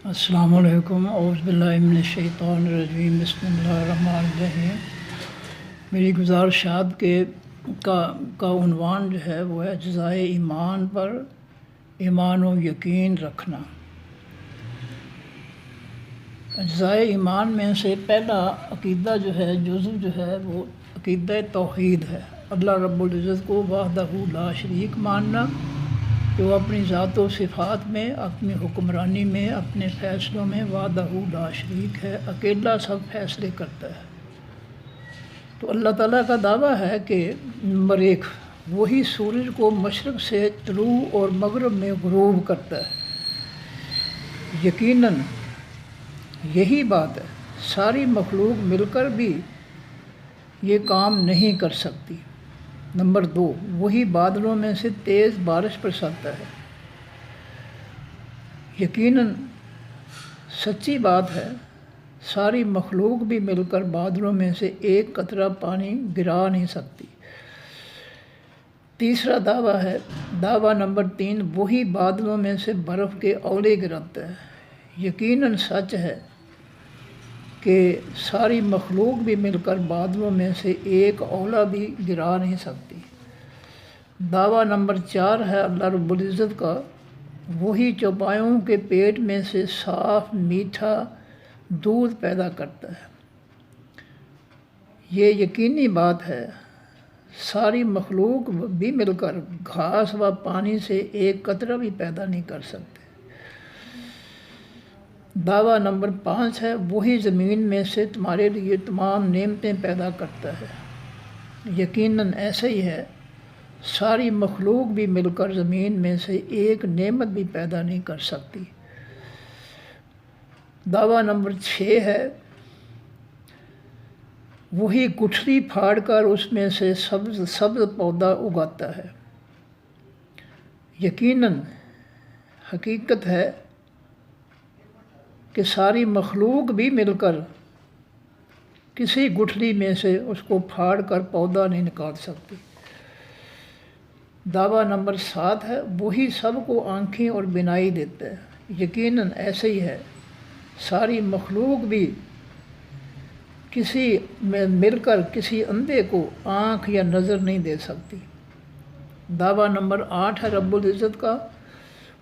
السلام علیکم، اعوذ باللہ من الشیطان الرجیم، بسم اللہ الرحمن الرحیم۔ میری گزارشات کا عنوان جو ہے وہ ہے جزائے ایمان پر ایمان و یقین رکھنا۔ اجزائے ایمان میں سے پہلا عقیدہ جو ہے، جزو جو ہے وہ عقیدہ توحید ہے۔ اللہ رب العزت کو وحدہ لا شریک ماننا کہ وہ اپنی ذات و صفات میں، اپنی حکمرانی میں، اپنے فیصلوں میں وحدہ لا شریک ہے، اکیلا سب فیصلے کرتا ہے۔ تو اللہ تعالیٰ کا دعویٰ ہے کہ نمبر 1، وہی سورج کو مشرق سے طلوع اور مغرب میں غروب کرتا ہے۔ یقیناً یہی بات ہے، ساری مخلوق مل کر بھی یہ کام نہیں کر سکتی۔ نمبر 2، وہی بادلوں میں سے تیز بارش برساتا ہے۔ یقیناً سچی بات ہے، ساری مخلوق بھی مل کر بادلوں میں سے ایک قطرہ پانی گرا نہیں سکتی۔ تیسرا دعویٰ ہے، دعویٰ نمبر 3، وہی بادلوں میں سے برف کے اولے گراتا ہے۔ یقیناً سچ ہے کہ ساری مخلوق بھی مل کر بادلوں میں سے ایک اولا بھی گرا نہیں سکتی۔ دعویٰ نمبر 4 ہے اللہ رب العزت کا، وہی چوپایوں کے پیٹ میں سے صاف میٹھا دودھ پیدا کرتا ہے۔ یہ یقینی بات ہے، ساری مخلوق بھی مل کر گھاس و پانی سے ایک قطرہ بھی پیدا نہیں کر سکتے۔ دعویٰ نمبر 5 ہے، وہی زمین میں سے تمہارے لیے تمام نعمتیں پیدا کرتا ہے۔ یقیناً ایسا ہی ہے، ساری مخلوق بھی مل کر زمین میں سے ایک نعمت بھی پیدا نہیں کر سکتی۔ دعویٰ نمبر 6 ہے، وہی گٹھلی پھاڑ کر اس میں سے سبز پودا اگاتا ہے۔ یقیناً حقیقت ہے کہ ساری مخلوق بھی مل کر کسی گٹھلی میں سے اس کو پھاڑ کر پودا نہیں نکال سکتی۔ دعویٰ نمبر 7 ہے، وہی سب کو آنکھیں اور بینائی دیتا ہے۔ یقیناً ایسے ہی ہے، ساری مخلوق بھی کسی میں مل کر کسی اندھے کو آنکھ یا نظر نہیں دے سکتی۔ دعویٰ نمبر 8 ہے رب العزت کا،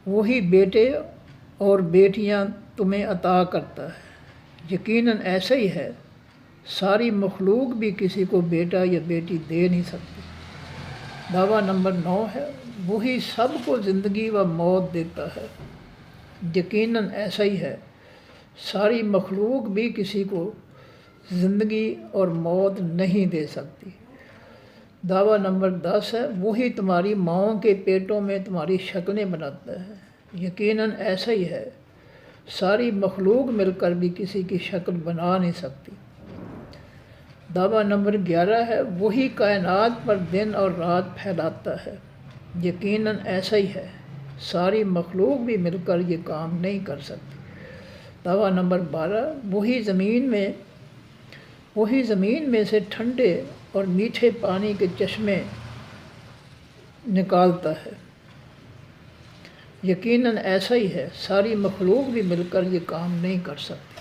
وہی بیٹے اور بیٹیاں تمہیں عطا کرتا ہے۔ یقیناً ایسا ہی ہے، ساری مخلوق بھی کسی کو بیٹا یا بیٹی دے نہیں سکتی۔ دعویٰ نمبر 9 ہے، وہی سب کو زندگی و موت دیتا ہے۔ یقیناً ایسا ہی ہے، ساری مخلوق بھی کسی کو زندگی اور موت نہیں دے سکتی۔ دعویٰ نمبر 10 ہے، وہی تمہاری ماؤں کے پیٹوں میں تمہاری شکلیں بناتا ہے۔ یقیناً ایسا ہی ہے، ساری مخلوق مل کر بھی کسی کی شکل بنا نہیں سکتی۔ دعویٰ نمبر 11 ہے، وہی کائنات پر دن اور رات پھیلاتا ہے۔ یقیناً ایسا ہی ہے، ساری مخلوق بھی مل کر یہ کام نہیں کر سکتی۔ دعویٰ نمبر 12، وہی زمین میں سے ٹھنڈے اور میٹھے پانی کے چشمے نکالتا ہے۔ یقیناً ایسا ہی ہے، ساری مخلوق بھی مل کر یہ کام نہیں کر سکتی۔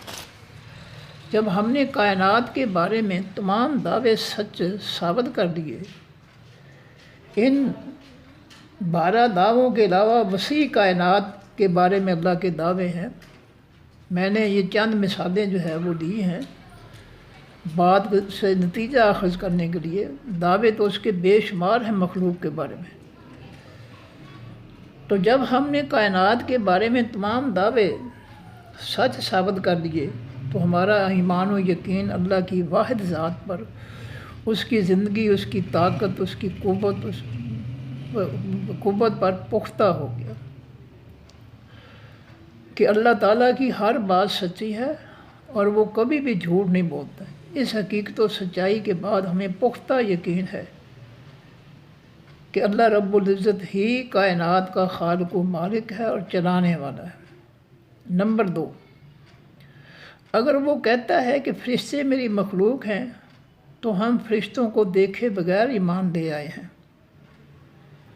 جب ہم نے کائنات کے بارے میں تمام دعوے سچ ثابت کر دیے، ان 12 دعووں کے علاوہ وسیع کائنات کے بارے میں اللہ کے دعوے ہیں۔ میں نے یہ چند مثالیں جو ہے وہ دی ہیں بات سے نتیجہ اخذ کرنے کے لیے۔ دعوے تو اس کے بے شمار ہیں مخلوق کے بارے میں۔ تو جب ہم نے کائنات کے بارے میں تمام دعوے سچ ثابت کر دیے تو ہمارا ایمان و یقین اللہ کی واحد ذات پر، اس کی زندگی، اس کی طاقت، اس کی قوت پر پختہ ہو گیا کہ اللہ تعالیٰ کی ہر بات سچی ہے اور وہ کبھی بھی جھوٹ نہیں بولتا۔ اس حقیقت و سچائی کے بعد ہمیں پختہ یقین ہے کہ اللہ رب العزت ہی کائنات کا خالق و مالک ہے اور چلانے والا ہے۔ نمبر 2، اگر وہ کہتا ہے کہ فرشتے میری مخلوق ہیں تو ہم فرشتوں کو دیکھے بغیر ایمان لے آئے ہیں،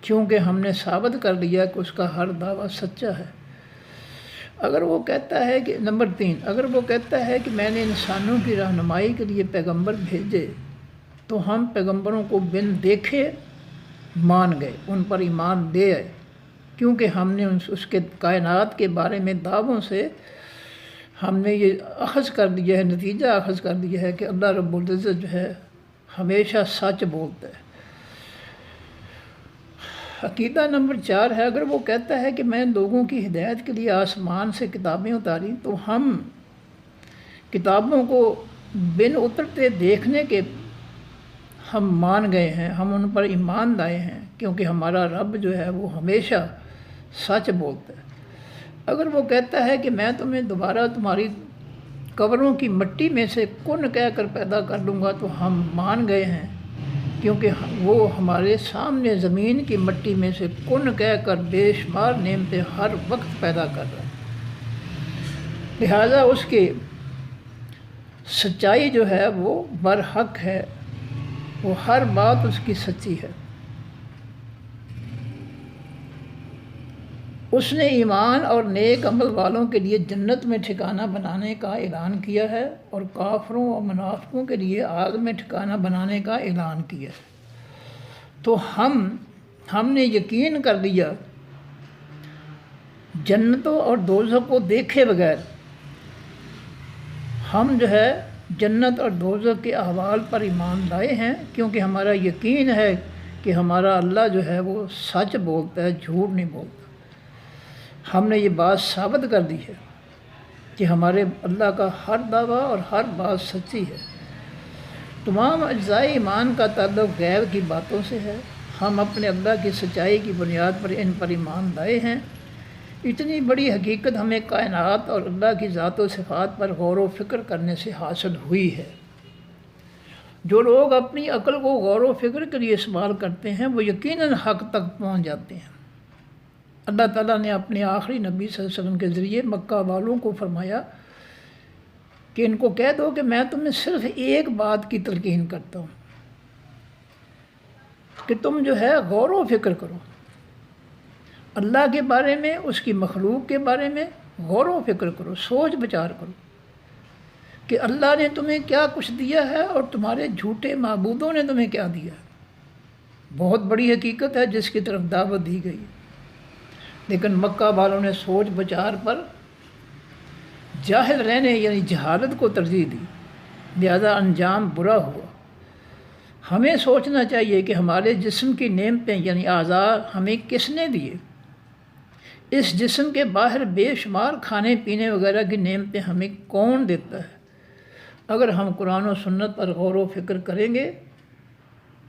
کیونکہ ہم نے ثابت کر لیا کہ اس کا ہر دعویٰ سچا ہے۔ اگر وہ کہتا ہے کہ نمبر 3، اگر وہ کہتا ہے کہ میں نے انسانوں کی رہنمائی کے لیے پیغمبر بھیجے تو ہم پیغمبروں کو بن دیکھے مان گئے، ان پر ایمان لے آئے، کیونکہ ہم نے اس کے کائنات کے بارے میں دعووں سے ہم نے یہ اخذ کر دیا ہے، نتیجہ اخذ کر دیا ہے کہ اللہ رب العزت جو ہے ہمیشہ سچ بولتا ہے۔ عقیدہ نمبر 4 ہے، اگر وہ کہتا ہے کہ میں لوگوں کی ہدایت کے لیے آسمان سے کتابیں اتاری تو ہم کتابوں کو بن اترتے دیکھنے کے ہم مان گئے ہیں، ہم ان پر ایمان لائے ہیں، کیونکہ ہمارا رب جو ہے وہ ہمیشہ سچ بولتا ہے۔ اگر وہ کہتا ہے کہ میں تمہیں دوبارہ تمہاری قبروں کی مٹی میں سے کن کہہ کر پیدا کر لوں گا تو ہم مان گئے ہیں، کیونکہ وہ ہمارے سامنے زمین کی مٹی میں سے کن کہہ کر بے شمار نعمتیں ہر وقت پیدا کر رہا ہے، لہٰذا اس کی سچائی جو ہے وہ برحق ہے، وہ ہر بات اس کی سچی ہے۔ اس نے ایمان اور نیک عمل والوں کے لیے جنت میں ٹھکانہ بنانے کا اعلان کیا ہے اور کافروں اور منافقوں کے لیے آگ میں ٹھکانہ بنانے کا اعلان کیا ہے۔ تو ہم نے یقین کر لیا جنتوں اور دوزخ کو دیکھے بغیر، ہم جو ہے جنت اور دوزخ کے احوال پر ایمان لائے ہیں، کیونکہ ہمارا یقین ہے کہ ہمارا اللہ جو ہے وہ سچ بولتا ہے، جھوٹ نہیں بولتا۔ ہم نے یہ بات ثابت کر دی ہے کہ ہمارے اللہ کا ہر دعویٰ اور ہر بات سچی ہے۔ تمام اجزائے ایمان کا تعلق غیب کی باتوں سے ہے، ہم اپنے اللہ کی سچائی کی بنیاد پر ان پر ایمان لائے ہیں۔ اتنی بڑی حقیقت ہمیں کائنات اور اللہ کی ذات و صفات پر غور و فکر کرنے سے حاصل ہوئی ہے۔ جو لوگ اپنی عقل کو غور و فکر کے لیے استعمال کرتے ہیں وہ یقیناً حق تک پہنچ جاتے ہیں۔ اللہ تعالیٰ نے اپنے آخری نبی صلی اللہ علیہ وسلم کے ذریعے مکہ والوں کو فرمایا کہ ان کو کہہ دو کہ میں تمہیں صرف ایک بات کی تلقین کرتا ہوں کہ تم جو ہے غور و فکر کرو، اللہ کے بارے میں، اس کی مخلوق کے بارے میں غور و فکر کرو، سوچ بچار کرو کہ اللہ نے تمہیں کیا کچھ دیا ہے اور تمہارے جھوٹے معبودوں نے تمہیں کیا دیا ہے۔ بہت بڑی حقیقت ہے جس کی طرف دعوت دی گئی، لیکن مکہ والوں نے سوچ بچار پر جاہل رہنے یعنی جہالت کو ترجیح دی، لہذا انجام برا ہوا۔ ہمیں سوچنا چاہیے کہ ہمارے جسم کی نعمتیں یعنی اعضاء ہمیں کس نے دیے، اس جسم کے باہر بے شمار کھانے پینے وغیرہ کی نعمتیں ہمیں کون دیتا ہے۔ اگر ہم قرآن و سنت پر غور و فکر کریں گے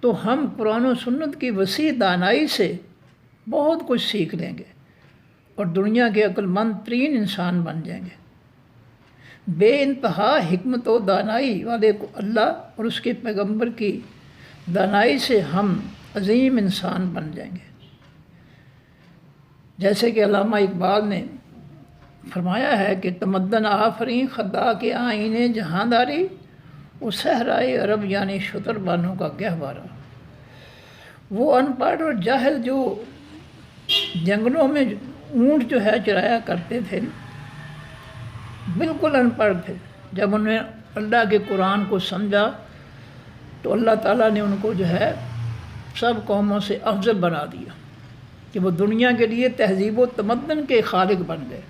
تو ہم قرآن و سنت کی وسیع دانائی سے بہت کچھ سیکھ لیں گے اور دنیا کے عقل مند ترین انسان بن جائیں گے۔ بے انتہا حکمت و دانائی والے کو اللہ اور اس کے پیغمبر کی دانائی سے ہم عظیم انسان بن جائیں گے۔ جیسے کہ علامہ اقبال نے فرمایا ہے کہ تمدن آفریں خدا کے آئینے جہانداری، وہ صحرائے عرب یعنی شتر بانوں کا گہوارہ۔ وہ ان پڑھ اور جاہل جو جنگلوں میں اونٹ جو ہے چرایا کرتے تھے، بالکل ان پڑھ تھے، جب انہوں نے اللہ کے قرآن کو سمجھا تو اللہ تعالیٰ نے ان کو جو ہے سب قوموں سے افضل بنا دیا کہ وہ دنیا کے لیے تہذیب و تمدن کے خالق بن گئے۔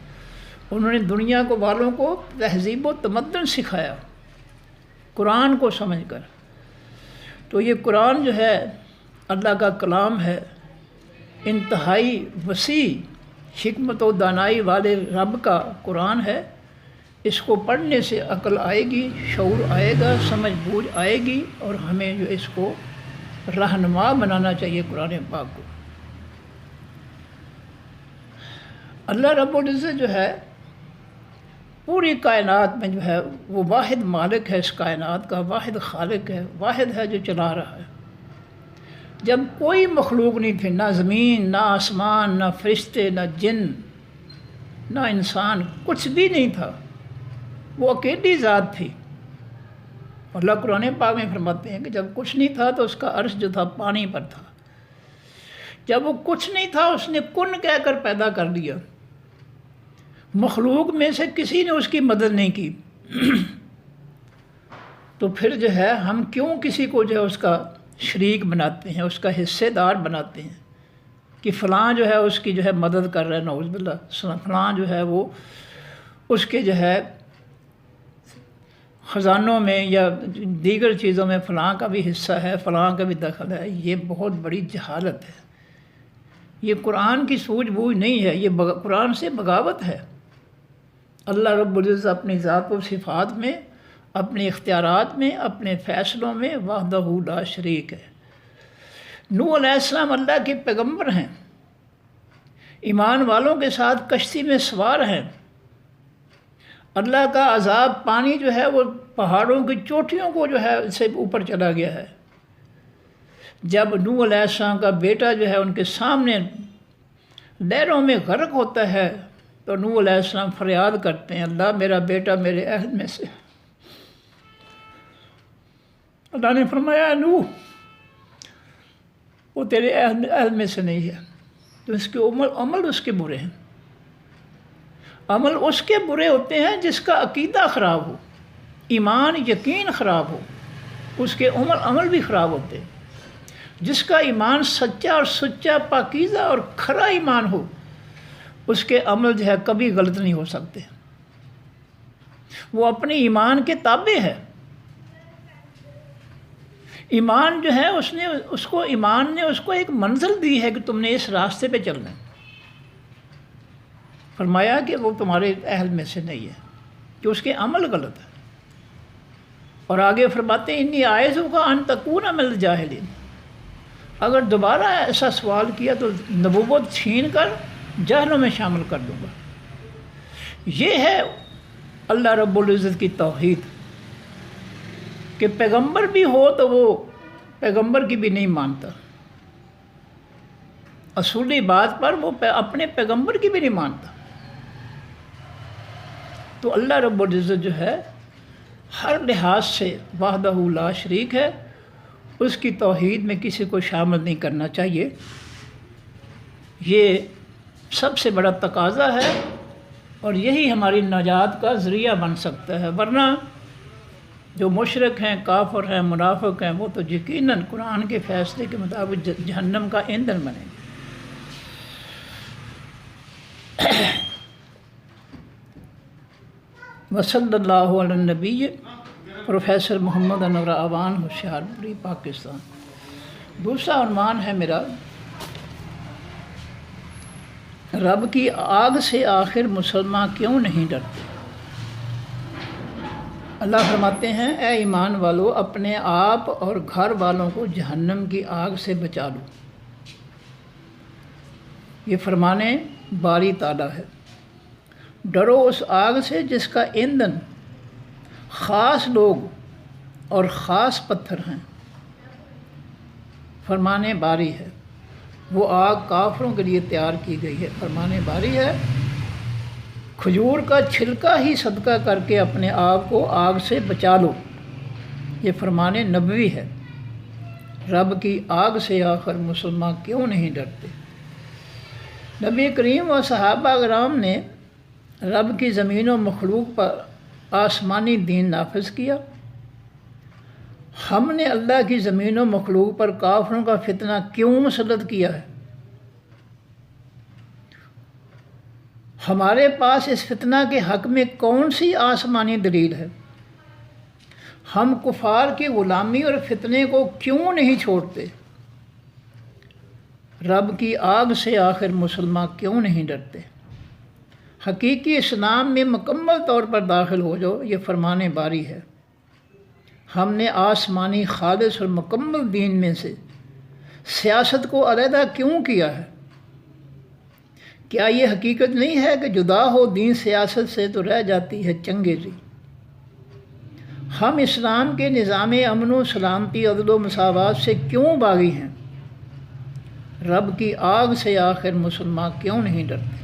انہوں نے دنیا کو والوں کو تہذیب و تمدن سکھایا قرآن کو سمجھ کر۔ تو یہ قرآن جو ہے اللہ کا کلام ہے، انتہائی وسیع حکمت و دانائی والے رب کا قرآن ہے۔ اس کو پڑھنے سے عقل آئے گی، شعور آئے گا، سمجھ بوجھ آئے گی، اور ہمیں جو اس کو رہنما بنانا چاہیے قرآن پاک کو۔ اللہ رب العزت جو ہے پوری کائنات میں جو ہے وہ واحد مالک ہے، اس کائنات کا واحد خالق ہے، واحد ہے جو چلا رہا ہے۔ جب کوئی مخلوق نہیں تھی، نہ زمین، نہ آسمان، نہ فرشتے، نہ جن، نہ انسان، کچھ بھی نہیں تھا، وہ اکیلی ذات تھی۔ اللہ قرآن پاک میں فرماتے ہیں کہ جب کچھ نہیں تھا تو اس کا عرش جو تھا پانی پر تھا۔ جب وہ کچھ نہیں تھا اس نے کن کہہ کر پیدا کر دیا، مخلوق میں سے کسی نے اس کی مدد نہیں کی، تو پھر جو ہے ہم کیوں کسی کو جو ہے اس کا شریک بناتے ہیں، اس کا حصے دار بناتے ہیں کہ فلاں جو ہے اس کی جو ہے مدد کر رہا ہے، نعوذ باللہ، فلاں جو ہے وہ اس کے جو ہے خزانوں میں یا دیگر چیزوں میں فلاں کا بھی حصہ ہے، فلاں کا بھی دخل ہے۔ یہ بہت بڑی جہالت ہے، یہ قرآن کی سوجھ بوجھ نہیں ہے، یہ قرآن سے بغاوت ہے۔ اللہ رب العزت اپنی ذات و صفات میں، اپنے اختیارات میں، اپنے فیصلوں میں وحدہ لا شریک ہے۔ نوح علیہ السلام اللہ کے پیغمبر ہیں، ایمان والوں کے ساتھ کشتی میں سوار ہیں۔ اللہ کا عذاب پانی جو ہے وہ پہاڑوں کی چوٹیوں کو جو ہے سے اوپر چلا گیا ہے۔ جب نوح علیہ السلام کا بیٹا جو ہے ان کے سامنے لہروں میں غرق ہوتا ہے تو نوح علیہ السلام فریاد کرتے ہیں، اللہ میرا بیٹا میرے عہد میں سے۔ اللہ نے فرمایا نوح وہ تیرے عہد میں سے نہیں ہے، تو اس کے عمل اس کے برے ہیں۔ عمل اس کے برے ہوتے ہیں جس کا عقیدہ خراب ہو، ایمان یقین خراب ہو، اس کے عمل بھی خراب ہوتے ہیں۔ جس کا ایمان سچا اور سچا پاکیزہ اور کھرا ایمان ہو، اس کے عمل جو ہے کبھی غلط نہیں ہو سکتے، وہ اپنے ایمان کے تابع ہے۔ ایمان جو ہے ایمان نے اس کو ایک منزل دی ہے کہ تم نے اس راستے پہ چلنا ہے۔ فرمایا کہ وہ تمہارے اہل میں سے نہیں ہے، کہ اس کے عمل غلط ہے۔ اور آگے فرماتے ہیں انی اعوذک ان تکون من الجاہلین، اگر دوبارہ ایسا سوال کیا تو نبوت چھین کر جہلوں میں شامل کر دوں گا۔ یہ ہے اللہ رب العزت کی توحید، کہ پیغمبر بھی ہو تو وہ پیغمبر کی بھی نہیں مانتا، اصولی بات پر وہ اپنے پیغمبر کی بھی نہیں مانتا۔ تو اللہ رب العزت جو ہے ہر لحاظ سے وحدہ لا شریک ہے، اس کی توحید میں کسی کو شامل نہیں کرنا چاہیے۔ یہ سب سے بڑا تقاضا ہے اور یہی ہماری نجات کا ذریعہ بن سکتا ہے، ورنہ جو مشرک ہیں، کافر ہیں، منافق ہیں، وہ تو یقیناً قرآن کے فیصلے کے مطابق جہنم کا ایندھن بنیں گے۔ وصلی اللہ علی النبی، پروفیسر محمد انور اعوان، ہوشیار پوری، پاکستان۔ دوسرا عنوان ہے میرا، رب کی آگ سے آخر مسلمان کیوں نہیں ڈرتے؟ اللہ فرماتے ہیں اے ایمان والو، اپنے آپ اور گھر والوں کو جہنم کی آگ سے بچا لو۔ یہ فرمانے باری تعالیٰ ہے، ڈرو اس آگ سے جس کا ایندھن خاص لوگ اور خاص پتھر ہیں۔ فرمانے باری ہے، وہ آگ کافروں کے لیے تیار کی گئی ہے۔ فرمانے باری ہے، کھجور کا چھلکا ہی صدقہ کر کے اپنے آپ کو آگ سے بچا لو۔ یہ فرمانے نبوی ہے، رب کی آگ سے آخر مسلمان کیوں نہیں ڈرتے؟ نبی کریم و صحابہ کرام نے رب کی زمین و مخلوق پر آسمانی دین نافذ کیا، ہم نے اللہ کی زمین و مخلوق پر کافروں کا فتنہ کیوں مسلط کیا ہے؟ ہمارے پاس اس فتنہ کے حق میں کون سی آسمانی دلیل ہے؟ ہم کفار کی غلامی اور فتنے کو کیوں نہیں چھوڑتے؟ رب کی آگ سے آخر مسلمان کیوں نہیں ڈرتے؟ حقیقی اسلام میں مکمل طور پر داخل ہو جاؤ، یہ فرمانے باری ہے۔ ہم نے آسمانی خالص اور مکمل دین میں سے سیاست کو علیحدہ کیوں کیا ہے؟ کیا یہ حقیقت نہیں ہے کہ جدا ہو دین سیاست سے تو رہ جاتی ہے چنگیزی؟ ہم اسلام کے نظام امن و سلامتی، عدل و مساوات سے کیوں باغی ہیں؟ رب کی آگ سے آخر مسلمان کیوں نہیں ڈرتے؟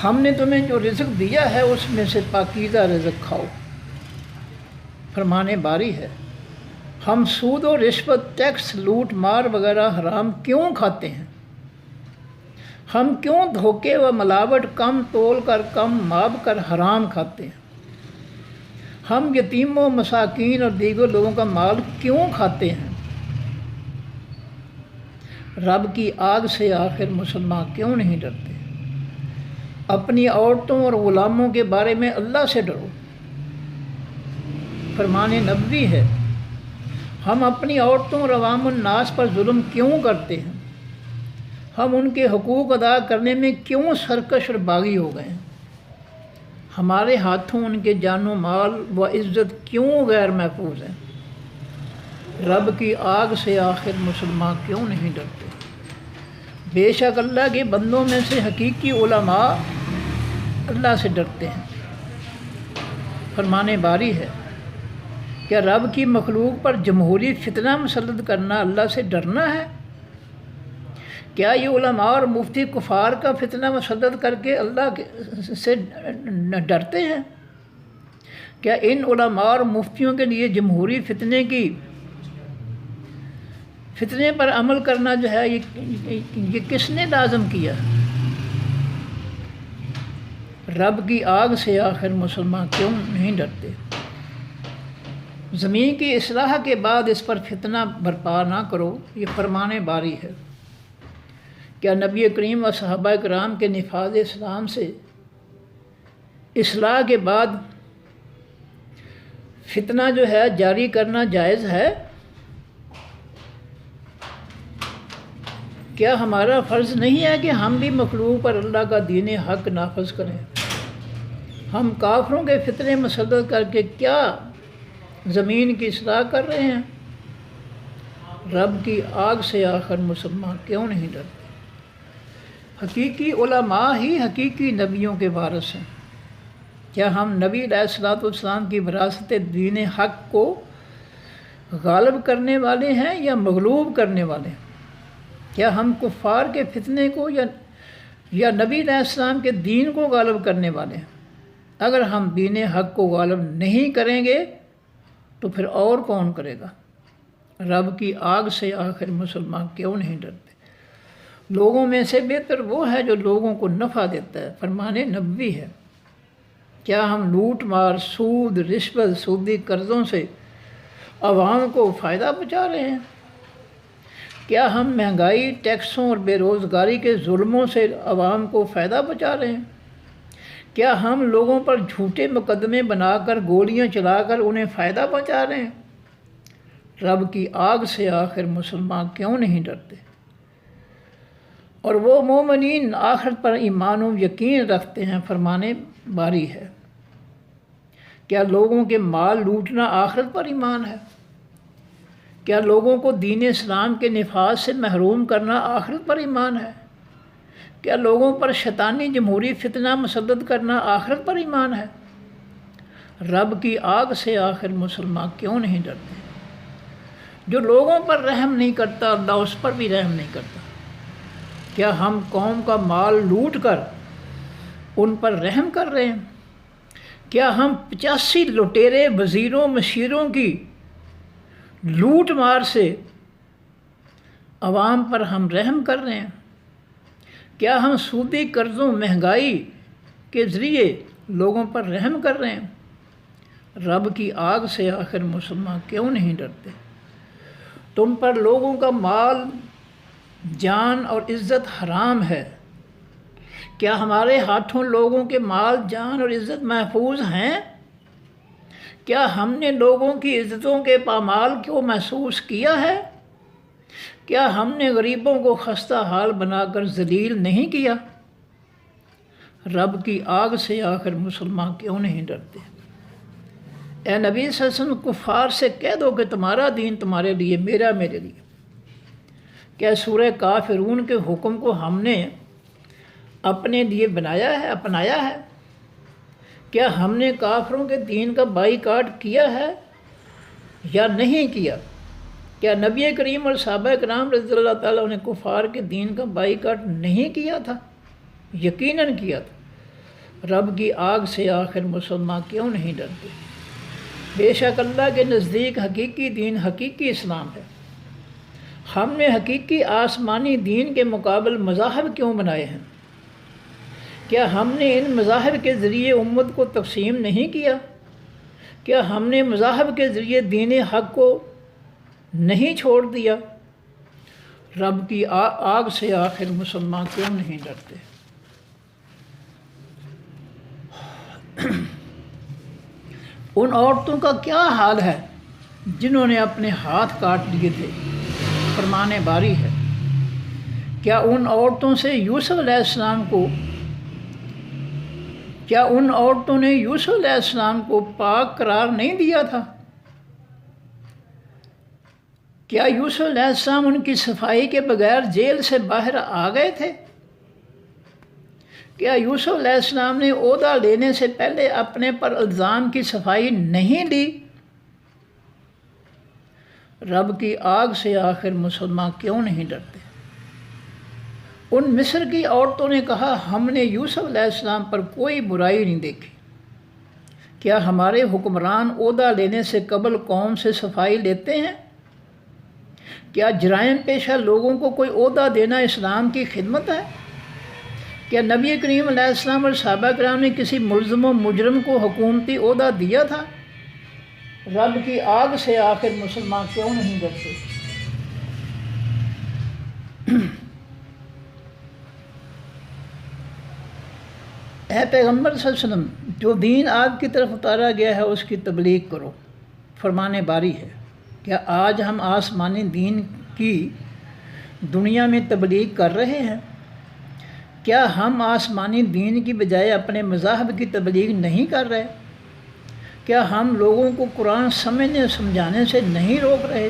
ہم نے تمہیں جو رزق دیا ہے اس میں سے پاکیزہ رزق کھاؤ۔ فرمانے باری ہے، ہم سود و رشوت، ٹیکس، لوٹ مار وغیرہ حرام کیوں کھاتے ہیں؟ ہم کیوں دھوکے و ملاوٹ کم تول کر کم ماب کر حرام کھاتے ہیں؟ ہم یتیموں مساکین اور دیگر لوگوں کا مال کیوں کھاتے ہیں؟ رب کی آگ سے آخر مسلمان کیوں نہیں ڈرتے؟ اپنی عورتوں اور غلاموں کے بارے میں اللہ سے ڈرو، فرمان نبوی ہے۔ ہم اپنی عورتوں اور عوام الناس پر ظلم کیوں کرتے ہیں؟ ہم ان کے حقوق ادا کرنے میں کیوں سرکش اور باغی ہو گئے ہیں؟ ہمارے ہاتھوں ان کے جان و مال و عزت کیوں غیر محفوظ ہیں؟ رب کی آگ سے آخر مسلمان کیوں نہیں ڈرتے؟ بے شک اللہ کے بندوں میں سے حقیقی علماء اللہ سے ڈرتے ہیں۔ فرمان باری ہے، کیا رب کی مخلوق پر جمہوری فتنہ مسلط کرنا اللہ سے ڈرنا ہے؟ کیا یہ علماء اور مفتی کفار کا فتنہ مسلط کر کے اللہ سے ڈرتے ہیں؟ کیا ان علماء اور مفتیوں کے لیے جمہوری فتنے پر عمل کرنا جو ہے یہ کس نے لازم کیا؟ رب کی آگ سے آخر مسلمان کیوں نہیں ڈرتے؟ زمین کی اصلاح کے بعد اس پر فتنہ برپا نہ کرو، یہ فرمان باری ہے۔ کیا نبی کریم و صحابہ کرام کے نفاذ اسلام سے اصلاح کے بعد فتنہ جو ہے جاری کرنا جائز ہے؟ کیا ہمارا فرض نہیں ہے کہ ہم بھی مخلوق پر اللہ کا دین حق نافذ کریں؟ ہم کافروں کے فتنے مسلط کر کے کیا زمین کی اصلاح کر رہے ہیں؟ رب کی آگ سے آخر مسلمان کیوں نہیں ڈرتے؟ حقیقی علماء ہی حقیقی نبیوں کے وارث ہیں۔ کیا ہم نبی علیہ الصلوۃ والسلام کی وراثت دین حق کو غالب کرنے والے ہیں یا مغلوب کرنے والے ہیں؟ کیا ہم کفار کے فتنے کو یا نبی علیہ السلام کے دین کو غالب کرنے والے ہیں؟ اگر ہم دین حق کو غالب نہیں کریں گے تو پھر اور کون کرے گا؟ رب کی آگ سے آخر مسلمان کیوں نہیں ڈرتے؟ لوگوں میں سے بہتر وہ ہے جو لوگوں کو نفع دیتا ہے، فرمان نبوی ہے۔ کیا ہم لوٹ مار، سود، رشوت، سودی قرضوں سے عوام کو فائدہ پہنچا رہے ہیں؟ کیا ہم مہنگائی، ٹیکسوں اور بے روزگاری کے ظلموں سے عوام کو فائدہ پہنچا رہے ہیں؟ کیا ہم لوگوں پر جھوٹے مقدمے بنا کر گولیاں چلا کر انہیں فائدہ پہنچا رہے ہیں؟ رب کی آگ سے آخر مسلمان کیوں نہیں ڈرتے؟ اور وہ مومنین آخرت پر ایمان و یقین رکھتے ہیں، فرمان باری ہے۔ کیا لوگوں کے مال لوٹنا آخرت پر ایمان ہے؟ کیا لوگوں کو دین اسلام کے نفاذ سے محروم کرنا آخرت پر ایمان ہے؟ کیا لوگوں پر شیطانی جمہوری فتنہ مسلط کرنا آخرت پر ایمان ہے؟ رب کی آگ سے آخر مسلمان کیوں نہیں ڈرتے؟ جو لوگوں پر رحم نہیں کرتا اللہ اس پر بھی رحم نہیں کرتا۔ کیا ہم قوم کا مال لوٹ کر ان پر رحم کر رہے ہیں؟ کیا ہم 85 لٹیرے وزیروں مشیروں کی لوٹ مار سے عوام پر ہم رحم کر رہے ہیں؟ کیا ہم سودی قرضوں، مہنگائی کے ذریعے لوگوں پر رحم کر رہے ہیں؟ رب کی آگ سے آخر مسلمان کیوں نہیں ڈرتے؟ تم پر لوگوں کا مال، جان اور عزت حرام ہے۔ کیا ہمارے ہاتھوں لوگوں کے مال، جان اور عزت محفوظ ہیں؟ کیا ہم نے لوگوں کی عزتوں کے پامال کو محسوس کیا ہے؟ کیا ہم نے غریبوں کو خستہ حال بنا کر ذلیل نہیں کیا؟ رب کی آگ سے آخر مسلمان کیوں نہیں ڈرتے؟ اے نبی صلی اللہ علیہ وسلم، کفار سے کہہ دو کہ تمہارا دین تمہارے لیے، میرا میرے لیے۔ کیا سورہ کافرون کے حکم کو ہم نے اپنے لیے بنایا ہے، اپنایا ہے؟ کیا ہم نے کافروں کے دین کا بائیکاٹ کیا ہے یا نہیں کیا؟ کیا نبی کریم اور صحابہ کرام رضی اللہ تعالیٰ نے کفار کے دین کا بائیکاٹ نہیں کیا تھا؟ یقیناً کیا تھا۔ رب کی آگ سے آخر مسلمان کیوں نہیں ڈرتے؟ بے شک اللہ کے نزدیک حقیقی دین حقیقی اسلام ہے۔ ہم نے حقیقی آسمانی دین کے مقابل مذاہب کیوں بنائے ہیں؟ کیا ہم نے ان مذاہب کے ذریعے امت کو تقسیم نہیں کیا؟ کیا ہم نے مذاہب کے ذریعے دین حق کو نہیں چھوڑ دیا؟ رب کی آگ سے آخر مسلمان کیوں نہیں ڈرتے؟ ان عورتوں کا کیا حال ہے جنہوں نے اپنے ہاتھ کاٹ لیے تھے؟ فرمان باری ہے، کیا ان عورتوں نے یوسف علیہ السلام کو پاک قرار نہیں دیا تھا؟ کیا یوسف علیہ السلام ان کی صفائی کے بغیر جیل سے باہر آ گئے تھے؟ کیا یوسف علیہ السلام نے عہدہ لینے سے پہلے اپنے پر الزام کی صفائی نہیں لی؟ رب کی آگ سے آخر مسلمان کیوں نہیں ڈرتے؟ ان مصر کی عورتوں نے کہا، ہم نے یوسف علیہ السلام پر کوئی برائی نہیں دیکھی۔ کیا ہمارے حکمران عہدہ لینے سے قبل قوم سے صفائی لیتے ہیں؟ کیا جرائم پیشہ لوگوں کو کوئی عہدہ دینا اسلام کی خدمت ہے؟ کیا نبی کریم علیہ السلام اور صحابہ کرام نے کسی ملزم و مجرم کو حکومتی عہدہ دیا تھا؟ رب کی آگ سے آخر مسلمان کیوں نہیں ڈرتے؟ اے پیغمبر صلی اللہ علیہ وسلم، جو دین آپ کی طرف اتارا گیا ہے اس کی تبلیغ کرو۔ فرمان باری ہے، کیا آج ہم آسمانی دین کی دنیا میں تبلیغ کر رہے ہیں؟ کیا ہم آسمانی دین کی بجائے اپنے مذاہب کی تبلیغ نہیں کر رہے؟ کیا ہم لوگوں کو قرآن سمجھنے سمجھانے سے نہیں روک رہے؟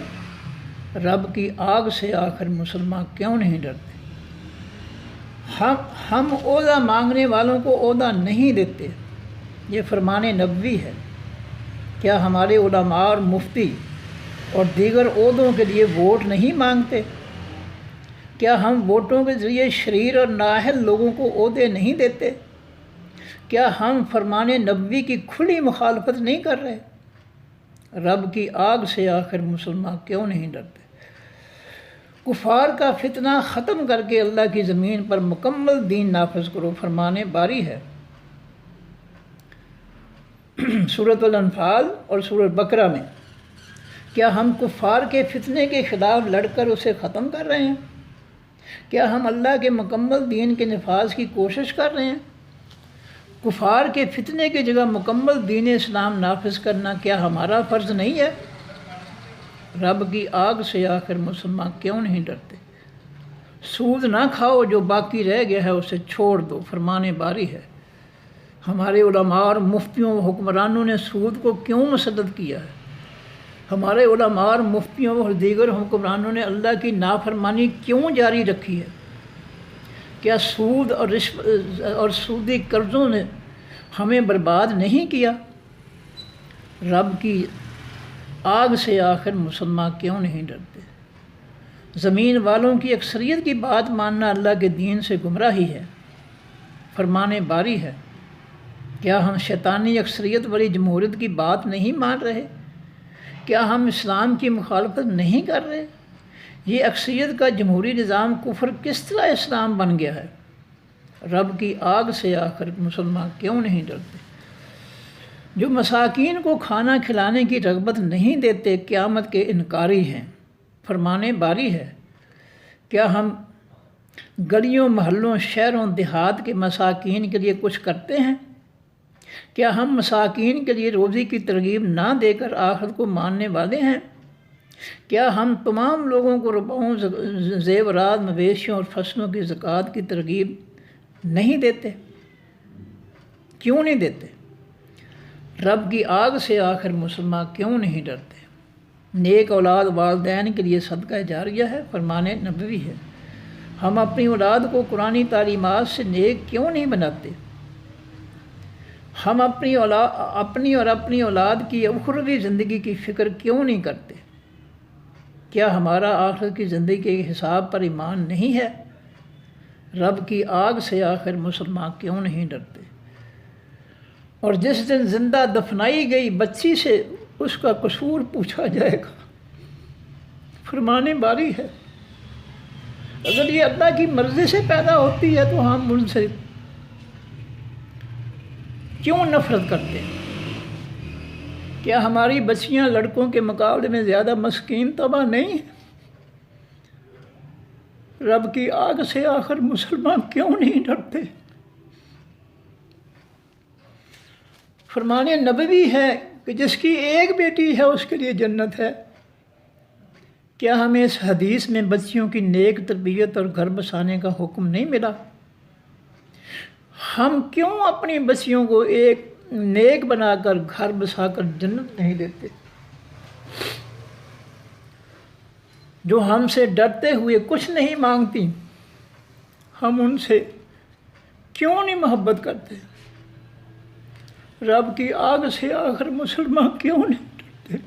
رب کی آگ سے آخر مسلمان کیوں نہیں ڈرتے؟ ہم عہدہ مانگنے والوں کو عہدہ نہیں دیتے، یہ فرمان نبوی ہے۔ کیا ہمارے علماء اور مفتی اور دیگر عہدوں کے لیے ووٹ نہیں مانگتے؟ کیا ہم ووٹوں کے ذریعے شریر اور نااہل لوگوں کو عہدے نہیں دیتے؟ کیا ہم فرمان نبوی کی کھلی مخالفت نہیں کر رہے؟ رب کی آگ سے آخر مسلمان کیوں نہیں ڈرتے؟ کفار کا فتنہ ختم کر کے اللہ کی زمین پر مکمل دین نافذ کرو۔ فرمان باری ہے، سورۃ الانفال اور سورۃ بقرہ میں۔ کیا ہم کفار کے فتنے کے خلاف لڑ کر اسے ختم کر رہے ہیں؟ کیا ہم اللہ کے مکمل دین کے نفاذ کی کوشش کر رہے ہیں؟ کفار کے فتنے کی جگہ مکمل دین اسلام نافذ کرنا کیا ہمارا فرض نہیں ہے؟ رب کی آگ سے آخر مسلمان کیوں نہیں ڈرتے؟ سود نہ کھاؤ، جو باقی رہ گیا ہے اسے چھوڑ دو۔ فرمان باری ہے، ہمارے علماء اور مفتیوں و حکمرانوں نے سود کو کیوں مسلط کیا ہے؟ ہمارے علماء اور مفتیوں اور دیگر حکمرانوں نے اللہ کی نافرمانی کیوں جاری رکھی ہے؟ کیا سود اور سودی قرضوں نے ہمیں برباد نہیں کیا؟ رب کی آگ سے آخر مسلمان کیوں نہیں ڈرتے؟ زمین والوں کی اکثریت کی بات ماننا اللہ کے دین سے گمراہی ہے۔ فرمان باری ہے، کیا ہم شیطانی اکثریت والی جمہوریت کی بات نہیں مان رہے؟ کیا ہم اسلام کی مخالفت نہیں کر رہے؟ یہ اکثریت کا جمہوری نظام کفر کس طرح اسلام بن گیا ہے؟ رب کی آگ سے آخر مسلمان کیوں نہیں ڈرتے؟ جو مساکین کو کھانا کھلانے کی رغبت نہیں دیتے قیامت کے انکاری ہیں۔ فرمان باری ہے، کیا ہم گلیوں محلوں شہروں دیہات کے مساکین کے لیے کچھ کرتے ہیں؟ کیا ہم مساکین کے لیے روزی کی ترغیب نہ دے کر آخرت کو ماننے والے ہیں؟ کیا ہم تمام لوگوں کو روپوں، زیورات، مویشیوں اور فصلوں کی زکوٰۃ کی ترغیب نہیں دیتے؟ کیوں نہیں دیتے؟ رب کی آگ سے آخر مسلمان کیوں نہیں ڈرتے؟ نیک اولاد والدین کے لیے صدقہ جاریہ ہے۔ فرمان نبوی ہے، ہم اپنی اولاد کو قرآنی تعلیمات سے نیک کیوں نہیں بناتے؟ ہم اپنی اور اپنی اولاد کی اخروی زندگی کی فکر کیوں نہیں کرتے؟ کیا ہمارا آخرت کی زندگی کے حساب پر ایمان نہیں ہے؟ رب کی آگ سے آخر مسلمان کیوں نہیں ڈرتے؟ اور جس دن زندہ دفنائی گئی بچی سے اس کا قصور پوچھا جائے گا۔ فرمان باری ہے، اگر یہ اللہ کی مرضی سے پیدا ہوتی ہے تو ہم ان سے کیوں نفرت کرتے ہیں؟ کیا ہماری بچیاں لڑکوں کے مقابلے میں زیادہ مسکین طبع نہیں ہیں؟ رب کی آگ سے آخر مسلمان کیوں نہیں ڈرتے؟ فرمان نبوی ہے کہ جس کی ایک بیٹی ہے اس کے لیے جنت ہے۔ کیا ہمیں اس حدیث میں بچیوں کی نیک تربیت اور گھر بسانے کا حکم نہیں ملا؟ ہم کیوں اپنی بچیوں کو ایک نیک بنا کر گھر بسا کر جنت نہیں دیتے؟ جو ہم سے ڈرتے ہوئے کچھ نہیں مانگتی، ہم ان سے کیوں نہیں محبت کرتے؟ رب کی آگ سے آخر مسلمان کیوں نہیں ڈرتے؟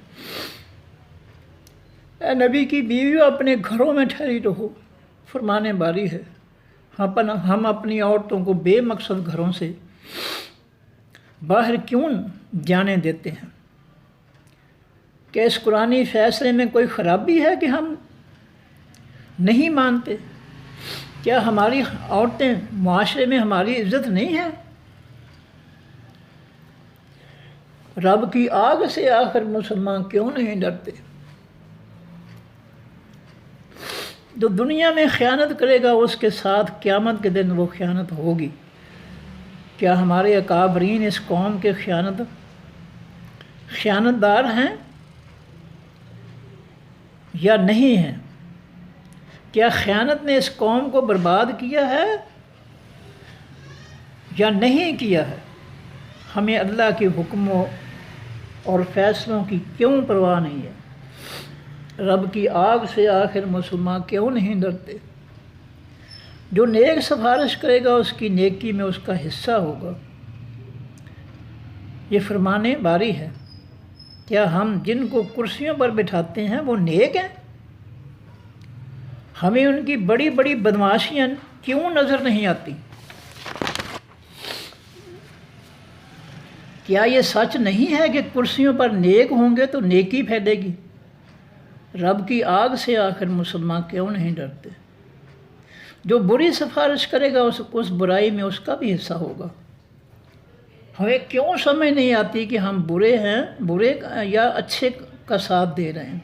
اے نبی کی بیویوں اپنے گھروں میں ٹھہری رہو، فرمان باری ہے۔ ہم اپنی عورتوں کو بے مقصد گھروں سے باہر کیوں جانے دیتے ہیں؟ کہ اس قرآنی فیصلے میں کوئی خرابی ہے کہ ہم نہیں مانتے؟ کیا ہماری عورتیں معاشرے میں ہماری عزت نہیں ہے؟ رب کی آگ سے آخر مسلمان کیوں نہیں ڈرتے؟ جو دنیا میں خیانت کرے گا اس کے ساتھ قیامت کے دن وہ خیانت ہوگی۔ کیا ہمارے اکابرین اس قوم کے خیانت دار ہیں یا نہیں ہیں؟ کیا خیانت نے اس قوم کو برباد کیا ہے یا نہیں کیا ہے؟ ہمیں اللہ کے حکموں اور فیصلوں کی کیوں پرواہ نہیں ہے؟ رب کی آگ سے آخر مسلمان کیوں نہیں ڈرتے؟ جو نیک سفارش کرے گا اس کی نیکی میں اس کا حصہ ہوگا۔ یہ فرمان باری ہے۔ کیا ہم جن کو کرسیوں پر بٹھاتے ہیں وہ نیک ہیں؟ ہمیں ان کی بڑی بڑی بدمعاشیاں کیوں نظر نہیں آتی؟ کیا یہ سچ نہیں ہے کہ کرسیوں پر نیک ہوں گے تو نیکی پھیلے گی؟ رب کی آگ سے آخر مسلمان کیوں نہیں ڈرتے؟ جو بری سفارش کرے گا اس برائی میں اس کا بھی حصہ ہوگا۔ ہمیں کیوں سمجھ نہیں آتی کہ ہم برے یا اچھے کا ساتھ دے رہے ہیں؟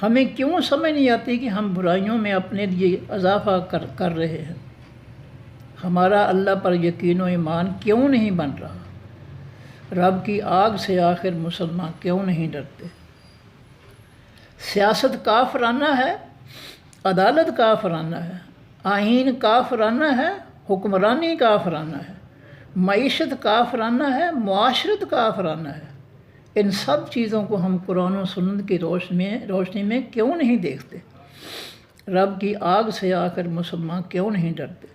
ہمیں کیوں سمجھ نہیں آتی کہ ہم برائیوں میں اپنے لیے اضافہ کر رہے ہیں؟ ہمارا اللہ پر یقین و ایمان کیوں نہیں بن رہا؟ رب کی آگ سے آخر مسلمان کیوں نہیں ڈرتے؟ سیاست کافرانہ ہے، عدالت کافرانہ ہے، آئین کافرانہ ہے، حکمرانی کافرانہ ہے، معیشت کافرانہ ہے، معاشرت کافرانہ ہے۔ ان سب چیزوں کو ہم قرآن و سنت کی روشنی میں کیوں نہیں دیکھتے؟ رب کی آگ سے آخر مسلمان کیوں نہیں ڈرتے؟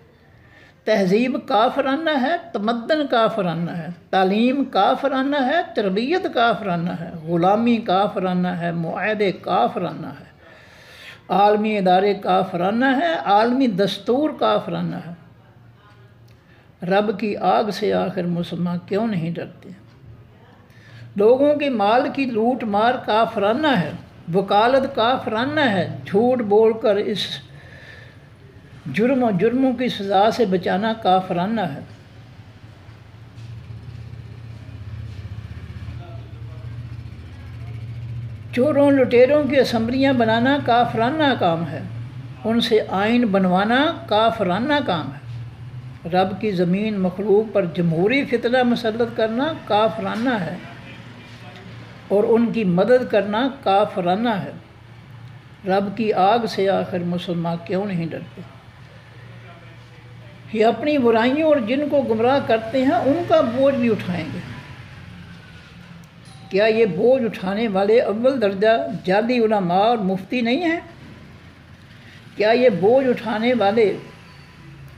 تہذیب کافرانہ ہے، تمدن کافرانہ ہے، تعلیم کافرانہ ہے، تربیت کافرانہ ہے، غلامی کافرانہ ہے، معاہدے کافرانہ ہے، عالمی ادارے کافرانہ ہے، عالمی دستور کافرانہ ہے۔ رب کی آگ سے آخر مسلمان کیوں نہیں ڈرتے؟ لوگوں کے مال کی لوٹ مار کافرانہ ہے، وکالت کافرانہ ہے، جھوٹ بول کر اس جرموں کی سزا سے بچانا کافرانہ ہے۔ چوروں لٹیروں کی اسمبلیاں بنانا کافرانہ کام ہے، ان سے آئین بنوانا کافرانہ کام ہے۔ رب کی زمین مخلوق پر جمہوری فتنہ مسلط کرنا کافرانہ ہے اور ان کی مدد کرنا کافرانہ ہے۔ رب کی آگ سے آخر مسلمان کیوں نہیں ڈرتے؟ یہ اپنی برائیوں اور جن کو گمراہ کرتے ہیں ان کا بوجھ بھی اٹھائیں گے۔ کیا یہ بوجھ اٹھانے والے اول درجہ جعلی علماء اور مفتی نہیں ہیں؟ کیا یہ بوجھ اٹھانے والے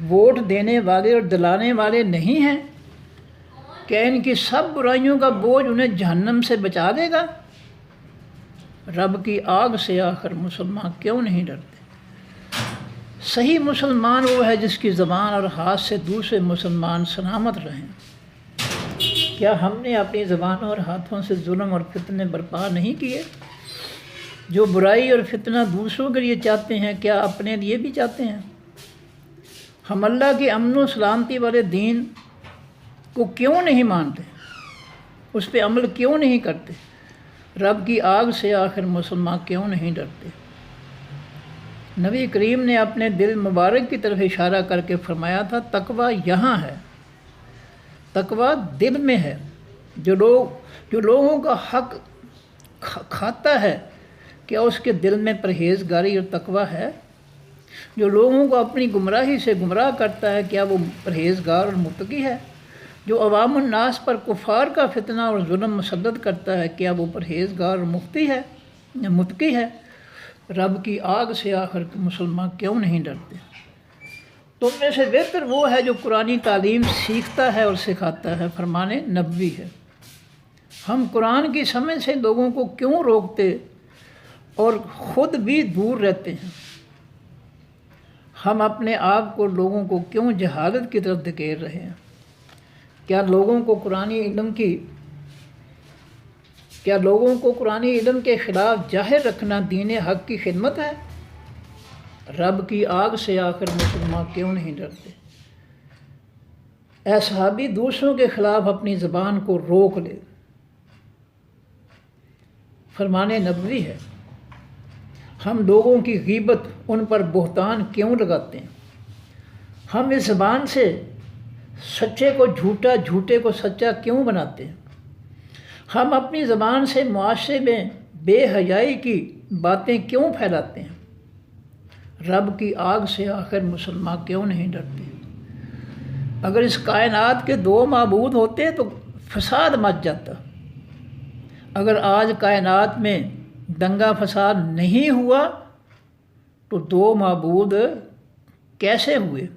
ووٹ دینے والے اور دلانے والے نہیں ہیں؟ کیا ان کی سب برائیوں کا بوجھ انہیں جہنم سے بچا دے گا؟ رب کی آگ سے آخر مسلمان کیوں نہیں ڈرتے؟ صحیح مسلمان وہ ہے جس کی زبان اور ہاتھ سے دوسرے مسلمان سلامت رہیں۔ کیا ہم نے اپنی زبانوں اور ہاتھوں سے ظلم اور فتنے برپا نہیں کیے؟ جو برائی اور فتنہ دوسروں کے لیے چاہتے ہیں کیا اپنے لیے بھی چاہتے ہیں؟ ہم اللہ کے امن و سلامتی والے دین کو کیوں نہیں مانتے؟ اس پہ عمل کیوں نہیں کرتے؟ رب کی آگ سے آخر مسلمان کیوں نہیں ڈرتے؟ نبی کریم نے اپنے دل مبارک کی طرف اشارہ کر کے فرمایا تھا تقویٰ یہاں ہے، تقویٰ دل میں ہے۔ جو لوگوں کا حق کھاتا ہے کیا اس کے دل میں پرہیزگاری اور تقویٰ ہے؟ جو لوگوں کو اپنی گمراہی سے گمراہ کرتا ہے کیا وہ پرہیزگار اور متقی ہے؟ جو عوام الناس پر کفار کا فتنہ اور ظلم مسلط کرتا ہے کیا وہ پرہیزگار اور متقی ہے؟ رب کی آگ سے آخر مسلمان کیوں نہیں ڈرتے؟ تم میں سے بہتر وہ ہے جو قرآنی تعلیم سیکھتا ہے اور سکھاتا ہے، فرمان نبوی ہے۔ ہم قرآن کی سمجھ سے لوگوں کو کیوں روکتے اور خود بھی دور رہتے ہیں؟ ہم اپنے آپ کو لوگوں کو کیوں جہالت کی طرف دھکیل رہے ہیں؟ کیا لوگوں کو قرآنی علم کے خلاف ظاہر رکھنا دین حق کی خدمت ہے؟ رب کی آگ سے آخر مسلمان کیوں نہیں ڈرتے؟ اے صحابی دوسروں کے خلاف اپنی زبان کو روک لے، فرمان نبوی ہے۔ ہم لوگوں کی غیبت، ان پر بہتان کیوں لگاتے ہیں؟ ہم اس زبان سے سچے کو جھوٹا، جھوٹے کو سچا کیوں بناتے ہیں؟ ہم اپنی زبان سے معاشرے میں بے حیائی کی باتیں کیوں پھیلاتے ہیں؟ رب کی آگ سے آخر مسلمان کیوں نہیں ڈرتے؟ اگر اس کائنات کے دو معبود ہوتے تو فساد مچ جاتا۔ اگر آج کائنات میں دنگا فساد نہیں ہوا تو دو معبود کیسے ہوئے؟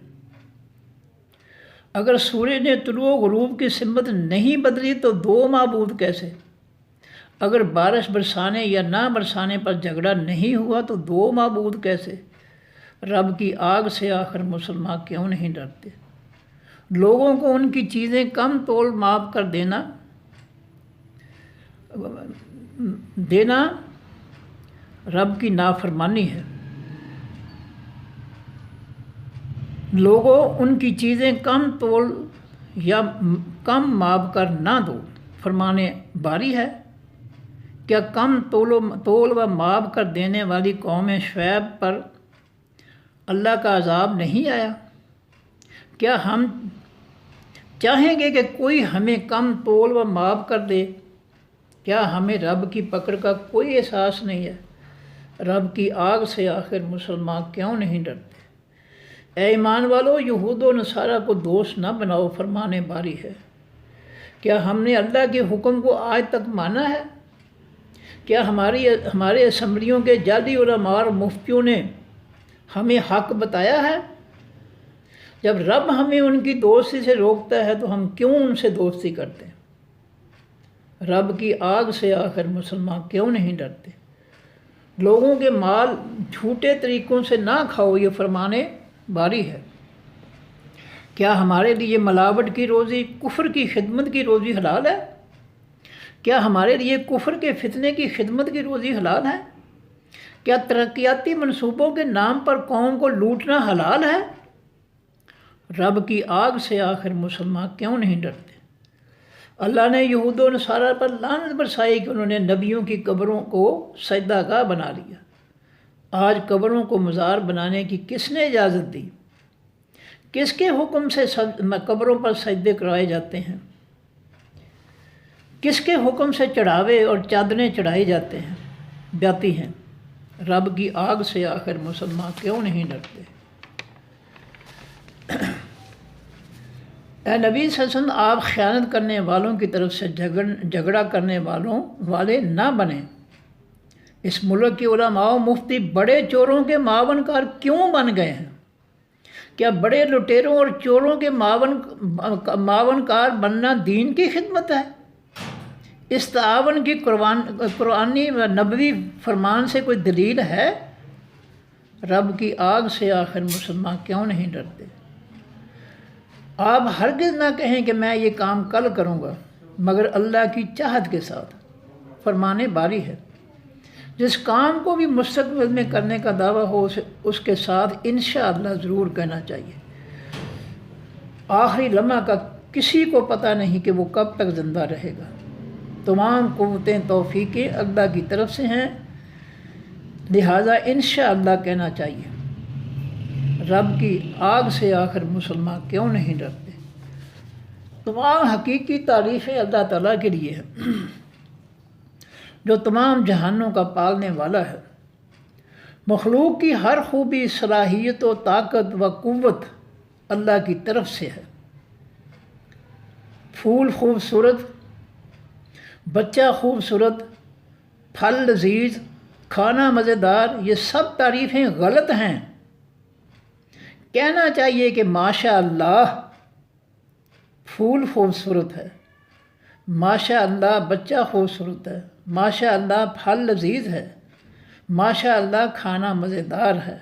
اگر سورج نے طلوع و غروب کی سمت نہیں بدلی تو دو معبود کیسے؟ اگر بارش برسانے یا نہ برسانے پر جھگڑا نہیں ہوا تو دو معبود کیسے؟ رب کی آگ سے آخر مسلمان کیوں نہیں ڈرتے؟ لوگوں کو ان کی چیزیں کم تول معاف کر دینا رب کی نافرمانی ہے۔ لوگوں ان کی چیزیں کم تول یا کم معاف کر نہ دو، فرمان باری ہے۔ کیا کم تول و معاف کر دینے والی قوم شعیب پر اللہ کا عذاب نہیں آیا؟ کیا ہم چاہیں گے کہ کوئی ہمیں کم تول و معاف کر دے؟ کیا ہمیں رب کی پکڑ کا کوئی احساس نہیں ہے؟ رب کی آگ سے آخر مسلمان کیوں نہیں ڈرتے؟ اے ایمان والو، یہود و نصارہ کو دوست نہ بناؤ، فرمان باری ہے۔ کیا ہم نے اللہ کے حکم کو آج تک مانا ہے؟ کیا ہمارے اسمبلیوں کے جعلی علماء اور مفتیوں نے ہمیں حق بتایا ہے؟ جب رب ہمیں ان کی دوستی سے روکتا ہے تو ہم کیوں ان سے دوستی کرتے ہیں؟ رب کی آگ سے آخر مسلمان کیوں نہیں ڈرتے؟ لوگوں کے مال جھوٹے طریقوں سے نہ کھاؤ، یہ فرمان باری ہے۔ کیا ہمارے لیے ملاوٹ کی روزی، کفر کی خدمت کی روزی حلال ہے؟ کیا ہمارے لیے کفر کے فتنے کی خدمت کی روزی حلال ہے؟ کیا ترقیاتی منصوبوں کے نام پر قوم کو لوٹنا حلال ہے؟ رب کی آگ سے آخر مسلمان کیوں نہیں ڈرتے؟ اللہ نے یہود و نصارہ پر لعنت برسائی کہ انہوں نے نبیوں کی قبروں کو سجدہ گاہ بنا لیا۔ آج قبروں کو مزار بنانے کی کس نے اجازت دی؟ کس کے حکم سے قبروں پر سجدے کرائے جاتے ہیں؟ کس کے حکم سے چڑھاوے اور چادریں چڑھائی جاتی ہیں؟ رب کی آگ سے آخر مسلمان کیوں نہیں ڈرتے؟ اے نبی صلی اللہ علیہ وسلم، آپ خیانت کرنے والوں کی طرف سے جھگڑا کرنے والے نہ بنیں۔ اس ملک کے علماء و مفتی بڑے چوروں کے معاون کار کیوں بن گئے ہیں؟ کیا بڑے لٹیروں اور چوروں کے معاون کار بننا دین کی خدمت ہے؟ اس تعاون کی قرآنی و نبوی فرمان سے کوئی دلیل ہے؟ رب کی آگ سے آخر مسلمان کیوں نہیں ڈرتے؟ آپ ہرگز نہ کہیں کہ میں یہ کام کل کروں گا مگر اللہ کی چاہت کے ساتھ، فرمان باری ہے۔ جس کام کو بھی مستقبل میں کرنے کا دعویٰ ہو اس کے ساتھ انشاءاللہ ضرور کہنا چاہیے۔ آخری لمحہ کا کسی کو پتہ نہیں کہ وہ کب تک زندہ رہے گا۔ تمام قوتیں توفیقیں اللہ کی طرف سے ہیں، لہٰذا انشاءاللہ کہنا چاہیے۔ رب کی آگ سے آخر مسلمان کیوں نہیں ڈرتے؟ تمام حقیقی تعریفیں اللہ تعالیٰ کے لیے ہیں جو تمام جہانوں کا پالنے والا ہے۔ مخلوق کی ہر خوبی، صلاحیت و طاقت و قوت اللہ کی طرف سے ہے۔ پھول خوبصورت، بچہ خوبصورت، پھل لذیذ، کھانا مزیدار، یہ سب تعریفیں غلط ہیں۔ کہنا چاہیے کہ ماشاء اللہ پھول خوبصورت ہے، ماشاء اللہ بچہ خوبصورت ہے، ماشاء اللہ پھل لذیذ ہے، ماشاء اللہ کھانا مزیدار ہے،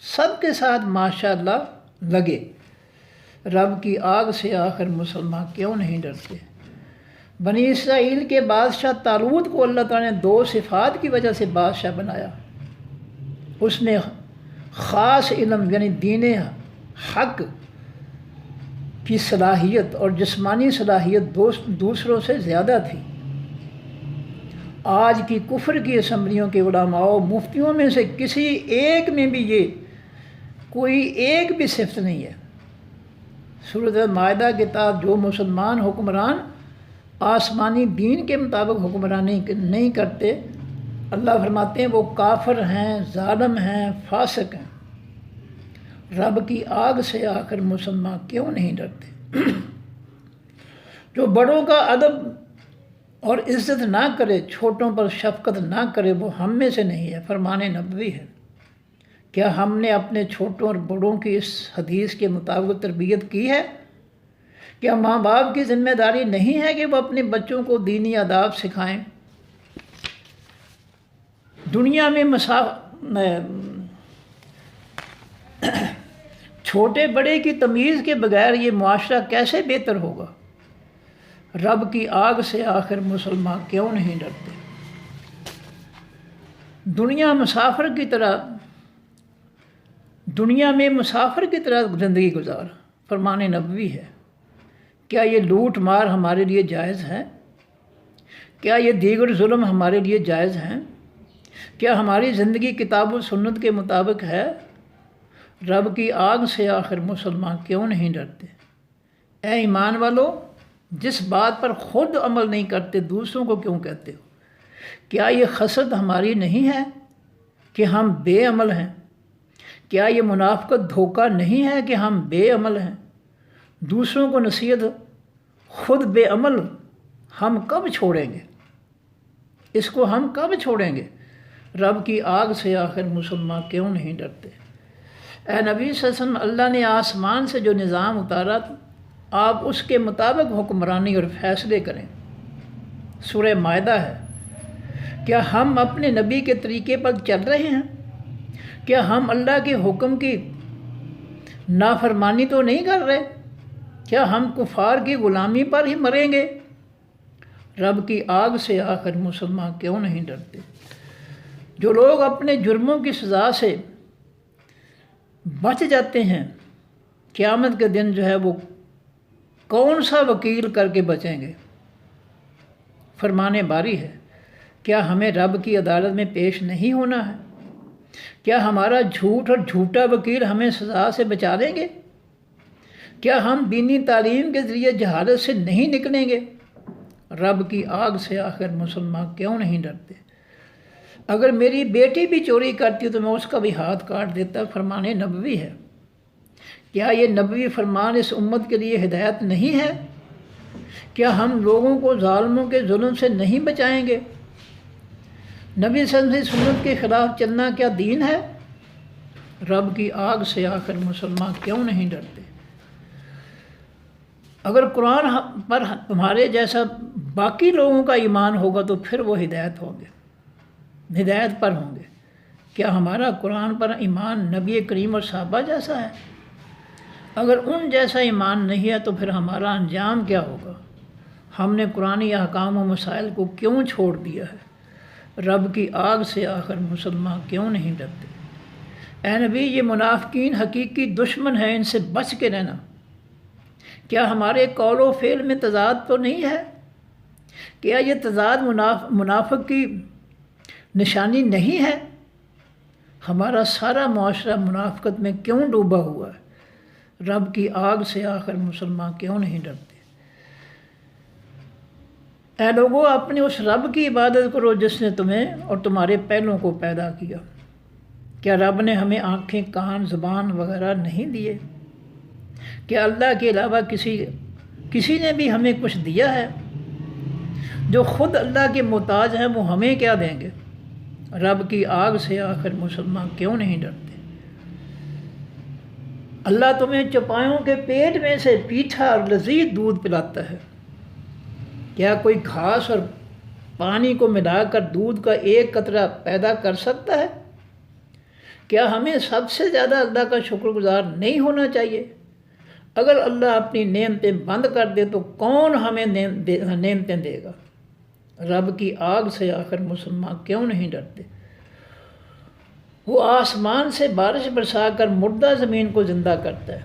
سب کے ساتھ ماشاء اللہ لگے۔ رب کی آگ سے آخر مسلمان کیوں نہیں ڈرتے؟ بنی اسرائیل کے بادشاہ طالوت کو اللہ تعالیٰ نے 2 صفات کی وجہ سے بادشاہ بنایا۔ اس میں خاص علم یعنی دین حق کی صلاحیت اور جسمانی صلاحیت دوسروں سے زیادہ تھی۔ آج کی کفر کی اسمبلیوں کے علماء و مفتیوں میں سے کسی ایک میں بھی یہ کوئی ایک بھی صفت نہیں ہے۔ سورۃ مائدہ کتاب جو مسلمان حکمران آسمانی دین کے مطابق حکمرانی نہیں کرتے، اللہ فرماتے ہیں وہ کافر ہیں، ظالم ہیں، فاسق ہیں۔ رب کی آگ سے آخر مسلمان کیوں نہیں ڈرتے؟ جو بڑوں کا ادب اور عزت نہ کرے، چھوٹوں پر شفقت نہ کرے، وہ ہم میں سے نہیں ہے، فرمان نبوی ہے۔ کیا ہم نے اپنے چھوٹوں اور بڑوں کی اس حدیث کے مطابق تربیت کی ہے؟ کیا ماں باپ کی ذمہ داری نہیں ہے کہ وہ اپنے بچوں کو دینی آداب سکھائیں؟ دنیا میں چھوٹے بڑے کی تمیز کے بغیر یہ معاشرہ کیسے بہتر ہوگا؟ رب کی آگ سے آخر مسلمان کیوں نہیں ڈرتے؟ دنیا میں مسافر کی طرح زندگی گزار، فرمان نبوی ہے۔ کیا یہ لوٹ مار ہمارے لیے جائز ہے؟ کیا یہ دیگر ظلم ہمارے لیے جائز ہیں؟ کیا ہماری زندگی کتاب و سنت کے مطابق ہے؟ رب کی آگ سے آخر مسلمان کیوں نہیں ڈرتے؟ اے ایمان والو، جس بات پر خود عمل نہیں کرتے دوسروں کو کیوں کہتے ہو؟ کیا یہ خسرت ہماری نہیں ہے کہ ہم بے عمل ہیں؟ کیا یہ منافقت دھوکہ نہیں ہے کہ ہم بے عمل ہیں؟ دوسروں کو نصیحت، خود بے عمل ہم کب چھوڑیں گے؟ اس کو ہم کب چھوڑیں گے؟ رب کی آگ سے آخر مسلمان کیوں نہیں ڈرتے؟ اے نبی صلی اللہ علیہ وسلم، اللہ نے آسمان سے جو نظام اتارا آپ اس کے مطابق حکمرانی اور فیصلے کریں۔ سورہ مائدہ ہے۔ کیا ہم اپنے نبی کے طریقے پر چل رہے ہیں؟ کیا ہم اللہ کے حکم کی نافرمانی تو نہیں کر رہے؟ کیا ہم کفار کی غلامی پر ہی مریں گے؟ رب کی آگ سے آخر مسلمان کیوں نہیں ڈرتے؟ جو لوگ اپنے جرموں کی سزا سے بچ جاتے ہیں، قیامت کے دن جو ہے وہ کون سا وکیل کر کے بچیں گے؟ فرمان باری ہے۔ کیا ہمیں رب کی عدالت میں پیش نہیں ہونا ہے؟ کیا ہمارا جھوٹ اور جھوٹا وکیل ہمیں سزا سے بچا دیں گے؟ کیا ہم دینی تعلیم کے ذریعے جہالت سے نہیں نکلیں گے؟ رب کی آگ سے آخر مسلمان کیوں نہیں ڈرتے؟ اگر میری بیٹی بھی چوری کرتی تو میں اس کا بھی ہاتھ کاٹ دیتا، فرمان نبوی ہے۔ کیا یہ نبوی فرمان اس امت کے لیے ہدایت نہیں ہے؟ کیا ہم لوگوں کو ظالموں کے ظلم سے نہیں بچائیں گے؟ نبی صلی اللہ علیہ وسلم سنت کے خلاف چلنا کیا دین ہے؟ رب کی آگ سے آخر مسلمان کیوں نہیں ڈرتے؟ اگر قرآن پر تمہارے جیسا باقی لوگوں کا ایمان ہوگا تو پھر وہ ہدایت پر ہوں گے۔ کیا ہمارا قرآن پر ایمان نبی کریم اور صحابہ جیسا ہے؟ اگر ان جیسا ایمان نہیں ہے تو پھر ہمارا انجام کیا ہوگا؟ ہم نے قرآنی احکام و مسائل کو کیوں چھوڑ دیا ہے؟ رب کی آگ سے آخر مسلمان کیوں نہیں ڈرتے؟ اے نبی، یہ منافقین حقیقی دشمن ہیں، ان سے بچ کے رہنا۔ کیا ہمارے قول و فعل میں تضاد تو نہیں ہے؟ کیا یہ تضاد منافق کی نشانی نہیں ہے؟ ہمارا سارا معاشرہ منافقت میں کیوں ڈوبا ہوا ہے؟ رب کی آگ سے آخر مسلمان کیوں نہیں ڈرتے؟ اے لوگو، اپنے اس رب کی عبادت کرو جس نے تمہیں اور تمہارے پہلوں کو پیدا کیا۔ کیا رب نے ہمیں آنکھیں، کان، زبان وغیرہ نہیں دیے؟ کیا اللہ کے علاوہ کسی نے بھی ہمیں کچھ دیا ہے؟ جو خود اللہ کے محتاج ہیں وہ ہمیں کیا دیں گے؟ رب کی آگ سے آخر مسلمان کیوں نہیں ڈرتے؟ اللہ تمہیں چوپایوں کے پیٹ میں سے میٹھا اور لذیذ دودھ پلاتا ہے۔ کیا کوئی گھاس اور پانی کو ملا کر دودھ کا ایک قطرہ پیدا کر سکتا ہے؟ کیا ہمیں سب سے زیادہ اللہ کا شکر گزار نہیں ہونا چاہیے؟ اگر اللہ اپنی نعمتیں بند کر دے تو کون ہمیں نعمتیں دے گا؟ رب کی آگ سے آخر مسلمان کیوں نہیں ڈرتے؟ وہ آسمان سے بارش برسا کر مردہ زمین کو زندہ کرتا ہے۔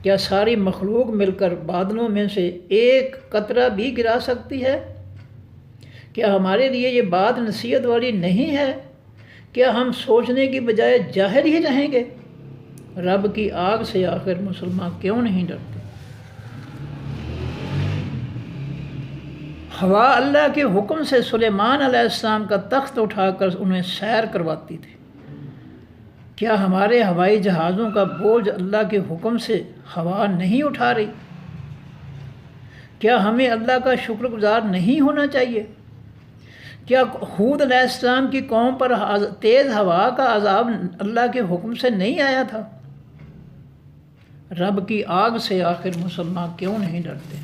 کیا ساری مخلوق مل کر بادلوں میں سے ایک قطرہ بھی گرا سکتی ہے؟ کیا ہمارے لیے یہ بات نصیحت والی نہیں ہے؟ کیا ہم سوچنے کی بجائے جاہل ہی رہیں گے؟ رب کی آگ سے آخر مسلمان کیوں نہیں ڈرتے؟ ہوا اللہ کے حکم سے سلیمان علیہ السلام کا تخت اٹھا کر انہیں سیر کرواتی تھی۔ کیا ہمارے ہوائی جہازوں کا بوجھ اللہ کے حکم سے ہوا نہیں اٹھا رہی؟ کیا ہمیں اللہ کا شکر گزار نہیں ہونا چاہیے؟ کیا ہود علیہ السلام کی قوم پر تیز ہوا کا عذاب اللہ کے حکم سے نہیں آیا تھا؟ رب کی آگ سے آخر مسلمان کیوں نہیں ڈرتے؟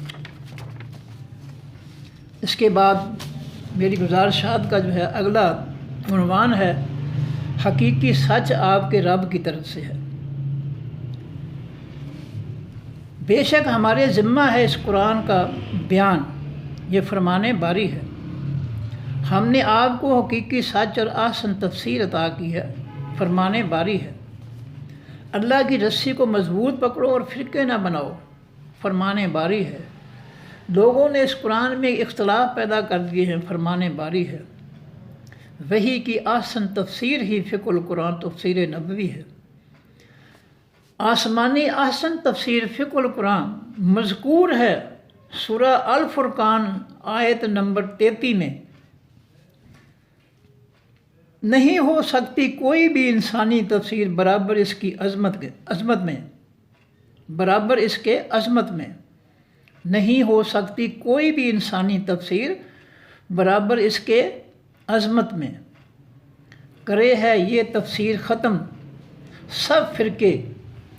اس کے بعد میری گزارشات کا جو ہے اگلا عنوان ہے حقیقی سچ آپ کے رب کی طرف سے ہے۔ بے شک ہمارے ذمہ ہے اس قرآن کا بیان، یہ فرمان باری ہے۔ ہم نے آپ کو حقیقی سچ اور احسن تفسیر عطا کی ہے، فرمان باری ہے۔ اللہ کی رسی کو مضبوط پکڑو اور فرقے نہ بناؤ، فرمان باری ہے۔ لوگوں نے اس قرآن میں اختلاف پیدا کر دیے ہیں، فرمان باری ہے۔ وحی کی احسن تفسیر ہی فقہ القرآن تفسیر نبوی ہے۔ آسمانی احسن تفسیر فقہ القرآن مذکور ہے سورہ الفرقان آیت نمبر 33 میں۔ نہیں ہو سکتی کوئی بھی انسانی تفسیر برابر اس کی عظمت میں، برابر اس کے عظمت میں۔ نہیں ہو سکتی کوئی بھی انسانی تفسیر برابر اس کے عظمت میں۔ کرے ہے یہ تفسیر ختم سب فرقے،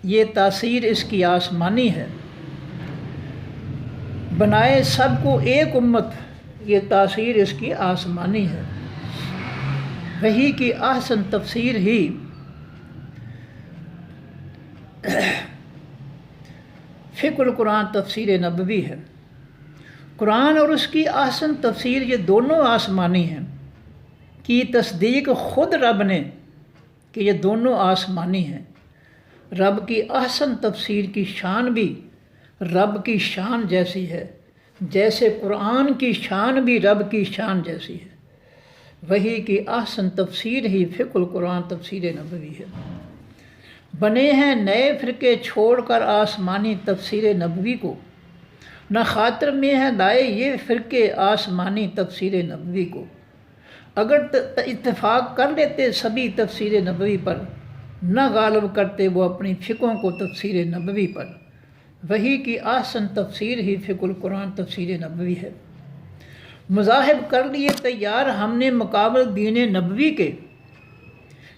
یہ تاثیر اس کی آسمانی ہے۔ بنائے سب کو ایک امت، یہ تاثیر اس کی آسمانی ہے۔ وحی کی احسن تفسیر ہی فقہ القرآن تفسیر نبوی ہے۔ قرآن اور اس کی احسن تفسیر یہ دونوں آسمانی ہیں، کی تصدیق خود رب نے کہ یہ دونوں آسمانی ہیں۔ رب کی احسن تفسیر کی شان بھی رب کی شان جیسی ہے، جیسے قرآن کی شان بھی رب کی شان جیسی ہے۔ وحی کی احسن تفسیر ہی فقہ القرآن تفسیر نبوی ہے۔ بنے ہیں نئے فرقے چھوڑ کر آسمانی تفسیر نبوی کو، نہ خاطر میں ہے لائے یہ فرقے آسمانی تفسیر نبوی کو۔ اگر اتفاق کر لیتے سبھی تفسیر نبوی پر، نہ غالب کرتے وہ اپنی فقہوں کو تفسیر نبوی پر۔ وحی کی احسن تفسیر ہی فقہ القرآن تفسیر نبوی ہے۔ مذاہب کر لیے تیار ہم نے مقابل دین نبوی کے،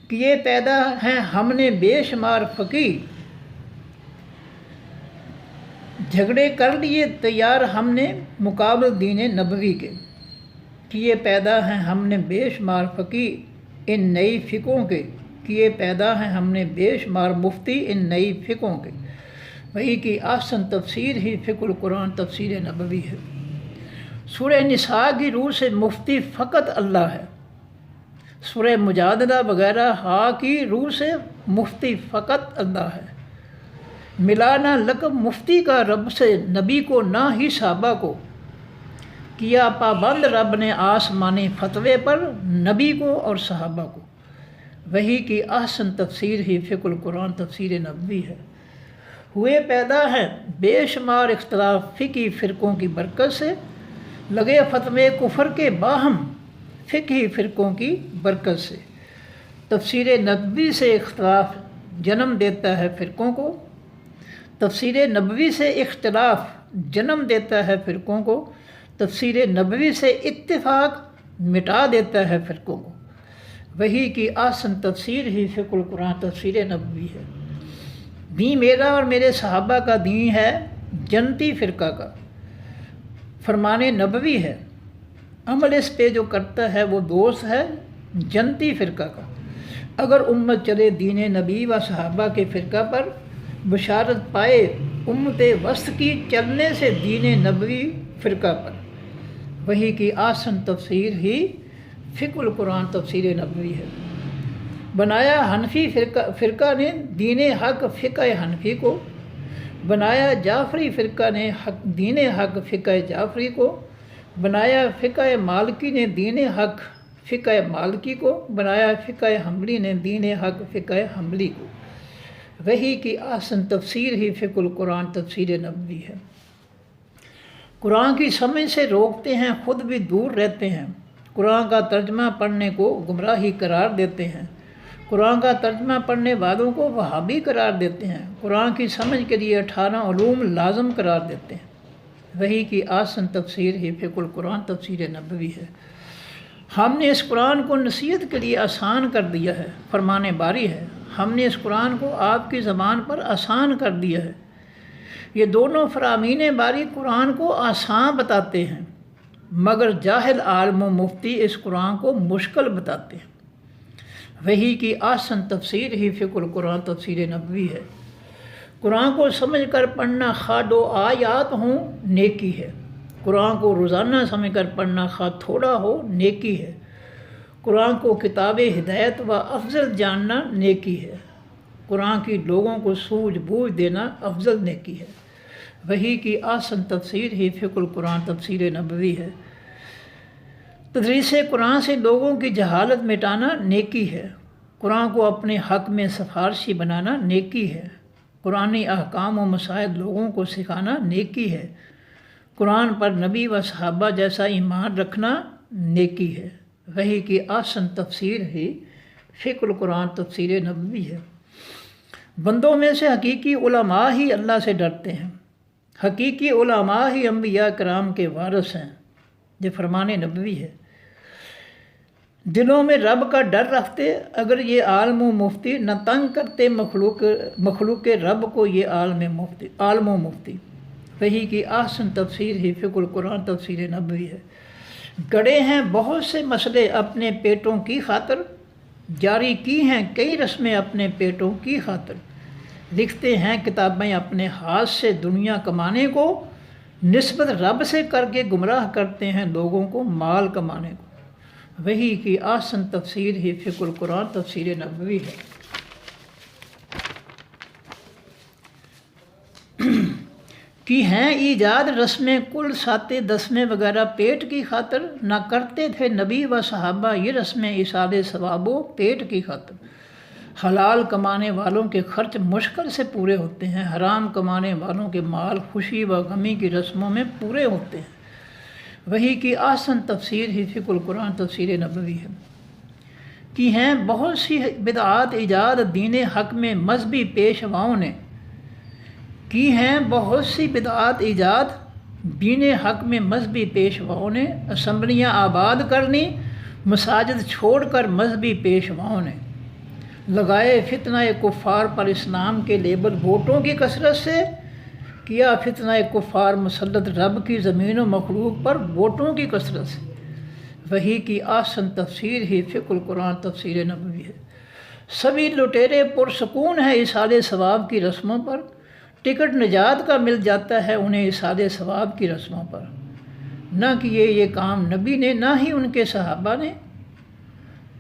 کیے پیدا ہیں ہم نے بے شمار فقیر۔ جھگڑے کر لیے تیار ہم نے مقابل دین نبوی کے، کیے پیدا ہیں ہم نے بے شمار فقیر ان نئی فقہوں کے، کیے پیدا ہیں ہم نے بے شمار مفتی ان نئی فقہوں کے۔ وحی کی احسن تفسیر ہی فقہ القرآن تفسیر نبوی ہے۔ سورہ نساء کی روح سے مفتی فقط اللہ ہے۔ سورہ مجادلہ وغیرہ ہا کی روح سے مفتی فقط اللہ ہے۔ ملا نہ لقب مفتی کا رب سے نبی کو نہ ہی صحابہ کو، کیا پابند رب نے آسمانی فتوے پر نبی کو اور صحابہ کو۔ وہی کی احسن تفسیر ہی فقہ القرآن تفسیر نبوی ہے۔ ہوئے پیدا ہیں بے شمار اختلاف فقہی فرقوں کی برکت سے، لگے فتوے کفر کے باہم فقہی فرقوں کی برکت سے۔ تفسیر نبوی سے اختلاف جنم دیتا ہے فرقوں کو، تفسیر نبوی سے اختلاف جنم دیتا ہے فرقوں کو، تفسیر نبوی سے اتفاق مٹا دیتا ہے فرقوں کو۔ وہی کی احسن تفسیر ہی فقہ القرآن تفسیر نبوی ہے۔ دین میرا اور میرے صحابہ کا دین ہے جنتی فرقہ کا، فرمان نبوی ہے، عمل اس پہ جو کرتا ہے وہ دوست ہے جنتی فرقہ کا۔ اگر امت چلے دین نبی و صحابہ کے فرقہ پر، بشارت پائے امت وسط کی چلنے سے دین نبوی فرقہ پر۔ وہی کی آسن تفسیر ہی فقہ القرآن تفسیر نبوی ہے۔ بنایا حنفی فرقہ نے دین حق فقہ حنفی کو، بنایا جعفری فرقہ نے دین حق فقہ جعفری کو، بنایا فقہ مالکی نے دین حق فقہ مالکی کو، بنایا فقہ حنبلی نے دین حق فقہ حنبلی کو۔ وہی کی احسن تفسیر ہی فقہ القرآن تفسیر نبوی ہے۔ قرآن کی سمجھ سے روکتے ہیں، خود بھی دور رہتے ہیں۔ قرآن کا ترجمہ پڑھنے کو گمراہی قرار دیتے ہیں، قرآن کا ترجمہ پڑھنے والوں کو وہابی قرار دیتے ہیں، قرآن کی سمجھ کے لیے 18 علوم لازم قرار دیتے ہیں۔ وہی کی احسن تفسیر ہی فقہ القرآن تفسیر نبوی ہے۔ ہم نے اس قرآن کو نصیحت کے لیے آسان کر دیا ہے، فرمان باری ہے۔ ہم نے اس قرآن کو آپ کی زبان پر آسان کر دیا ہے۔ یہ دونوں فرامین باری قرآن کو آسان بتاتے ہیں، مگر جاہل عالم و مفتی اس قرآن کو مشکل بتاتے ہیں۔ وہی کی احسن تفسیر ہی فقہ القرآن تفسیر نبوی ہے۔ قرآن کو سمجھ کر پڑھنا خواہ 2 آیات ہوں نیکی ہے، قرآن کو روزانہ سمجھ کر پڑھنا خواہ تھوڑا ہو نیکی ہے، قرآن کو کتاب ہدایت و افضل جاننا نیکی ہے، قرآن کی لوگوں کو سوجھ بوجھ دینا افضل نیکی ہے۔ وہی کی احسن تفسیر ہی فقہ القرآن تفسیر نبوی ہے۔ تدریس قرآن سے لوگوں کی جہالت مٹانا نیکی ہے، قرآن کو اپنے حق میں سفارشی بنانا نیکی ہے، قرآنی احکام و مسائل لوگوں کو سکھانا نیکی ہے، قرآن پر نبی و صحابہ جیسا ایمان رکھنا نیکی ہے۔ وہی کی احسن تفسیر ہی فقہ القرآن تفسیر نبوی ہے۔ بندوں میں سے حقیقی علماء ہی اللہ سے ڈرتے ہیں، حقیقی علماء ہی انبیاء کرام کے وارث ہیں، یہ فرمان نبوی ہے۔ دلوں میں رب کا ڈر رکھتے، اگر یہ عالم و مفتی نہ تنگ کرتے مخلوق رب کو یہ عالم و مفتی۔ وہی کی احسن تفسیر ہی فقہ القرآن تفسیر نبوی ہے۔ گڑے ہیں بہت سے مسئلے اپنے پیٹوں کی خاطر، جاری کی ہیں کئی رسمیں اپنے پیٹوں کی خاطر، لکھتے ہیں کتابیں اپنے ہاتھ سے دنیا کمانے کو، نسبت رب سے کر کے گمراہ کرتے ہیں لوگوں کو مال کمانے کو۔ وہی کی احسن تفسیر ہی فقہ القرآن تفسیر نبوی ہے۔ کی ہیں ایجاد رسمیں کل ساتے دسمیں وغیرہ پیٹ کی خاطر، نہ کرتے تھے نبی و صحابہ یہ رسمیں ایصال ثواب و پیٹ کی خاطر۔ حلال کمانے والوں کے خرچ مشکل سے پورے ہوتے ہیں، حرام کمانے والوں کے مال خوشی و غمی کی رسموں میں پورے ہوتے ہیں۔ وہی کی احسن تفسیر ہی فقہ القرآن تفسیر نبوی ہے۔ کی ہیں بہت سی بدعات ایجاد دین حق میں مذہبی پیشواؤں نے، کی ہیں بہت سی بدعات ایجاد دین حق میں مذہبی پیشواؤں نے، اسمبلیاں آباد کرنی مساجد چھوڑ کر مذہبی پیشواؤں نے، لگائے فتنہ کفار پر اسلام کے لیبل ووٹوں کی کثرت سے، کیا فتنہ کفار مسلط رب کی زمین و مخلوق پر ووٹوں کی کثرت سے۔ وہی کی احسن تفسیر ہی فقہ القرآن تفسیر نبوی ہے۔ سبھی لٹیرے پرسکون ہیں ایصال ثواب کی رسموں پر، ٹکٹ نجات کا مل جاتا ہے انہیں ایصال ثواب کی رسموں پر۔ نہ کیے یہ کام نبی نے، نہ ہی ان کے صحابہ نے،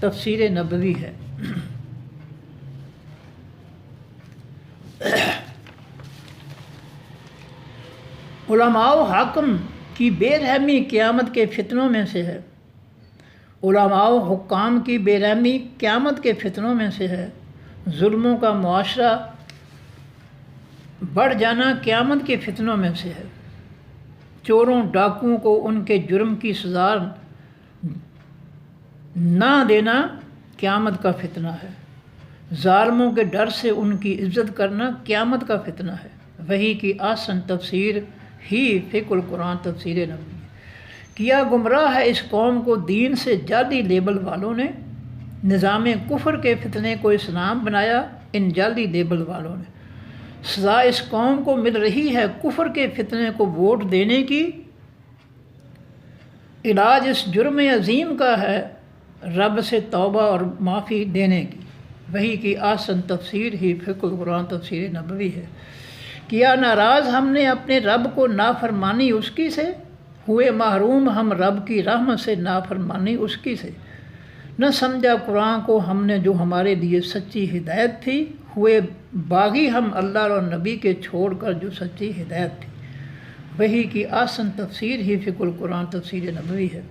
تفسیر نبوی ہے۔ علماء و حاکم کی بے رحمی قیامت کے فتنوں میں سے ہے۔ علماء و حکام کی بے رحمی قیامت کے فتنوں میں سے ہے۔ ظلموں کا معاشرہ بڑھ جانا قیامت کے فتنوں میں سے ہے۔ چوروں ڈاکوؤں کو ان کے جرم کی سزا نہ دینا قیامت کا فتنہ ہے۔ ظالموں کے ڈر سے ان کی عزت کرنا قیامت کا فتنہ ہے۔ وحی کی آسن تفسیر ہی فقہ القرآن تفسیر نبوی۔ کیا گمراہ ہے اس قوم کو دین سے جعلی لیبل والوں نے، نظام کفر کے فتنے کو اسلام بنایا ان جعلی لیبل والوں نے۔ سزا اس قوم کو مل رہی ہے کفر کے فتنے کو ووٹ دینے کی، علاج اس جرم عظیم کا ہے رب سے توبہ اور معافی دینے کی۔ وحی کی آسن تفسیر ہی فقہ القرآن تفسیر نبوی ہے۔ کیا ناراض ہم نے اپنے رب کو نافرمانی اس کی سے، ہوئے محروم ہم رب کی رحمت سے نافرمانی اس کی سے۔ نہ سمجھا قرآن کو ہم نے جو ہمارے لیے سچی ہدایت تھی، ہوئے باغی ہم اللہ اور نبی کے چھوڑ کر جو سچی ہدایت تھی۔ وحی کی آسن تفسیر ہی فقہ القرآن تفسیر نبوی ہے۔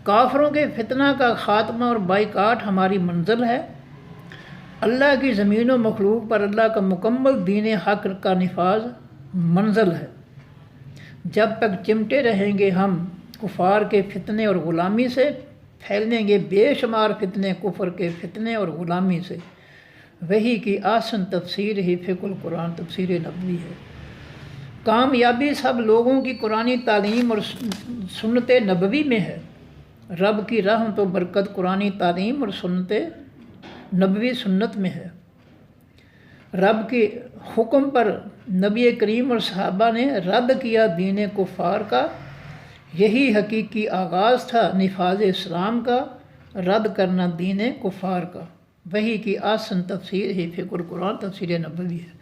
کافروں کے فتنہ کا خاتمہ اور بائیکاٹ ہماری منزل ہے۔ اللہ کی زمین و مخلوق پر اللہ کا مکمل دین حق کا نفاذ منزل ہے۔ جب تک چمٹے رہیں گے ہم کفار کے فتنے اور غلامی سے، پھیلیں گے بے شمار فتنے کفر کے فتنے اور غلامی سے۔ وحی کی آسن تفسیر ہی فقہ القرآن تفسیر نبوی ہے۔ کامیابی سب لوگوں کی قرآنی تعلیم اور سنت نبوی میں ہے۔ رب کی رحمت و برکت قرآنی تعلیم اور سنت نبوی سنت میں ہے۔ رب کے حکم پر نبی کریم اور صحابہ نے رد کیا دین کفار کا، یہی حقیقی آغاز تھا نفاذ اسلام کا، رد کرنا دین کفار کا۔ وحی کی آسن تفسیر ہی فقہ القرآن تفسیر نبوی ہے۔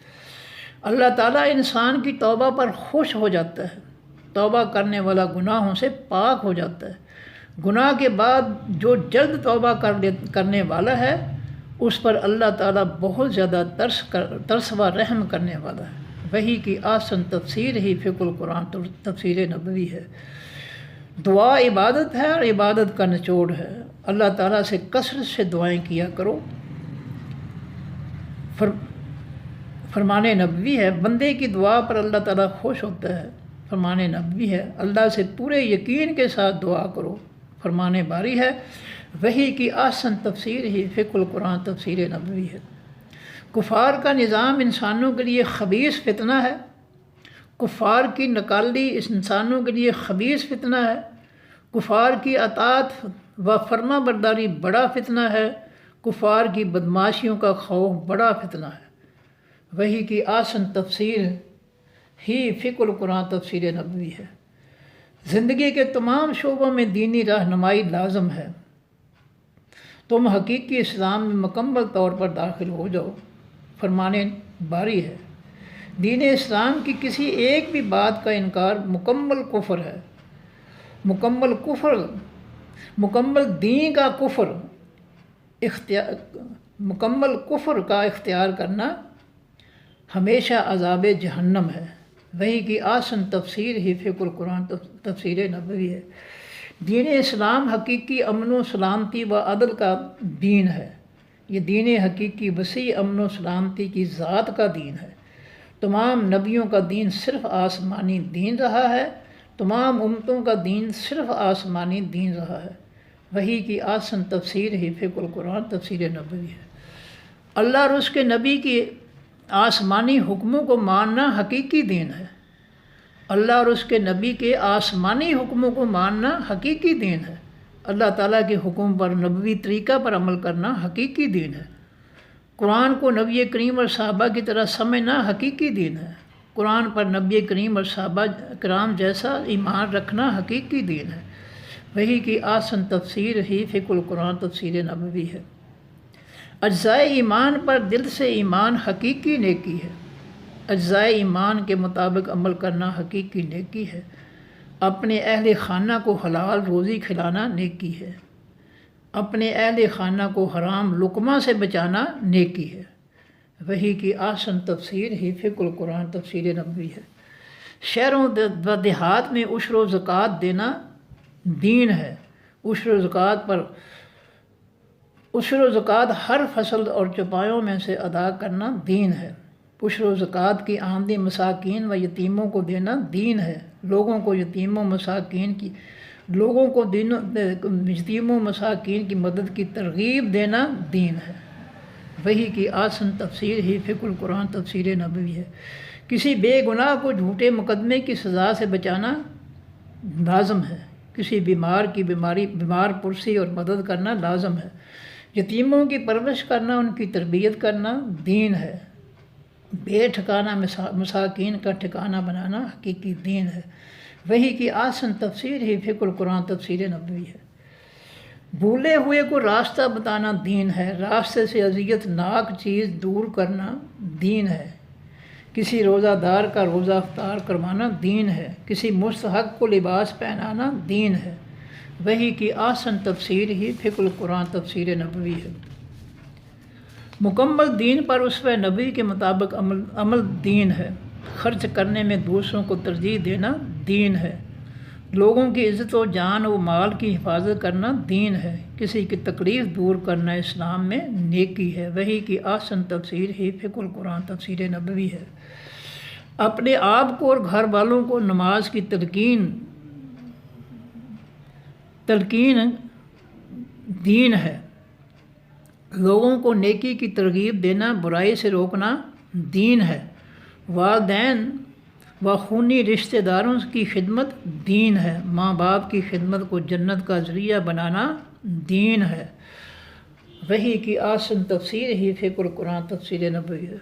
اللہ تعالیٰ انسان کی توبہ پر خوش ہو جاتا ہے۔ توبہ کرنے والا گناہوں سے پاک ہو جاتا ہے۔ گناہ کے بعد جو جلد توبہ کرنے والا ہے اس پر اللہ تعالیٰ بہت زیادہ ترس و رحم کرنے والا ہے۔ وحی کی آسن تفسیر ہی فقہ القرآن تفسیر نبوی ہے۔ دعا عبادت ہے اور عبادت کا نچوڑ ہے۔ اللہ تعالیٰ سے کثرت سے دعائیں کیا کرو۔ فرمان نبوی ہے، بندے کی دعا پر اللہ تعالیٰ خوش ہوتا ہے۔ فرمان نبوی ہے، اللہ سے پورے یقین کے ساتھ دعا کرو۔ فرمان باری ہے، وحی کی آسن تفسیر ہی فقہ القرآن تفسیر نبوی ہے۔ کفار کا نظام انسانوں کے لیے خبیث فتنہ ہے۔ کفار کی نکالی اس انسانوں کے لیے خبیث فتنہ ہے۔ کفار کی اطاعت و فرما برداری بڑا فتنہ ہے۔ کفار کی بدماشیوں کا خوف بڑا فتنہ ہے۔ وحی کی آسن تفسیر ہی فقہ القرآن تفسیر نبوی ہے۔ زندگی کے تمام شعبوں میں دینی رہنمائی لازم ہے۔ تم حقیقی اسلام میں مکمل طور پر داخل ہو جاؤ۔ فرمان باری ہے، دین اسلام کی کسی ایک بھی بات کا انکار مکمل کفر ہے۔ مکمل دین کا کفر مکمل کفر کا اختیار کرنا ہمیشہ عذاب جہنم ہے۔ وحی کی آسن تفسیر ہی فقہ القرآن تفسیر نبوی ہے۔ دین اسلام حقیقی امن و سلامتی و عدل کا دین ہے۔ یہ دین حقیقی وسیع امن و سلامتی کی ذات کا دین ہے۔ تمام نبیوں کا دین صرف آسمانی دین رہا ہے۔ تمام امتوں کا دین صرف آسمانی دین رہا ہے۔ وحی کی آسن تفسیر ہی فقہ القرآن تفسیر نبوی ہے۔ اللہ اور اس کے نبی کی آسمانی حکموں کو ماننا حقیقی دین ہے۔ اللہ اور اس کے نبی کے آسمانی حکموں کو ماننا حقیقی دین ہے۔ اللہ تعالیٰ کے حکم پر نبوی طریقہ پر عمل کرنا حقیقی دین ہے۔ قرآن کو نبی کریم اور صحابہ کی طرح سمجھنا حقیقی دین ہے۔ قرآن پر نبی کریم اور صحابہ کرام جیسا ایمان رکھنا حقیقی دین ہے۔ وحی کی آسن تفسیر ہی فقہ القرآن تفسیر نبوی ہے۔ اجزائے ایمان پر دل سے ایمان حقیقی نیکی ہے۔ اجزائے ایمان کے مطابق عمل کرنا حقیقی نیکی ہے۔ اپنے اہل خانہ کو حلال روزی کھلانا نیکی ہے۔ اپنے اہل خانہ کو حرام لقمہ سے بچانا نیکی ہے۔ وہی کی آسن تفسیر ہی فقہ القرآن تفسیر نبوی ہے۔ شہروں و دیہات میں عشر و زکوٰۃ دینا دین ہے۔ عشر و زکوٰۃ ہر فصل اور چوپایوں میں سے ادا کرنا دین ہے۔ عشر و زکوٰۃ کی آمدی مساکین و یتیموں کو دینا دین ہے۔ لوگوں کو یتیموں مساکین کی مدد کی ترغیب دینا دین ہے۔ وہی کی آسن تفسیر ہی فقہ القرآن تفسیر نبوی ہے۔ کسی بے گناہ کو جھوٹے مقدمے کی سزا سے بچانا لازم ہے۔ کسی بیمار پرسی اور مدد کرنا لازم ہے۔ یتیموں کی پرورش کرنا، ان کی تربیت کرنا دین ہے۔ بے ٹھکانہ مساکین کا ٹھکانہ بنانا حقیقی دین ہے۔ وہی کی آسن تفسیر ہی فقہ القرآن تفسیر نبوی ہے۔ بھولے ہوئے کو راستہ بتانا دین ہے۔ راستے سے اذیت ناک چیز دور کرنا دین ہے۔ کسی روزہ دار کا روزہ افطار کروانا دین ہے۔ کسی مستحق کو لباس پہنانا دین ہے۔ وہی کی آسن تفسیر ہی فقہ القرآن تفسیر نبوی ہے۔ مکمل دین پر اسوہ نبی کے مطابق عمل دین ہے۔ خرچ کرنے میں دوسروں کو ترجیح دینا دین ہے۔ لوگوں کی عزت و جان و مال کی حفاظت کرنا دین ہے۔ کسی کی تکلیف دور کرنا اسلام میں نیکی ہے۔ وہی کی آسن تفسیر ہی فقہ القرآن تفسیر نبوی ہے۔ اپنے آپ کو اور گھر والوں کو نماز کی تلقین دین ہے۔ لوگوں کو نیکی کی ترغیب دینا، برائی سے روکنا دین ہے۔ والدین و خونی رشتہ داروں کی خدمت دین ہے۔ ماں باپ کی خدمت کو جنت کا ذریعہ بنانا دین ہے۔ وہی کی آسن تفسیر ہی فقہ القرآن تفسیر نبوی ہے۔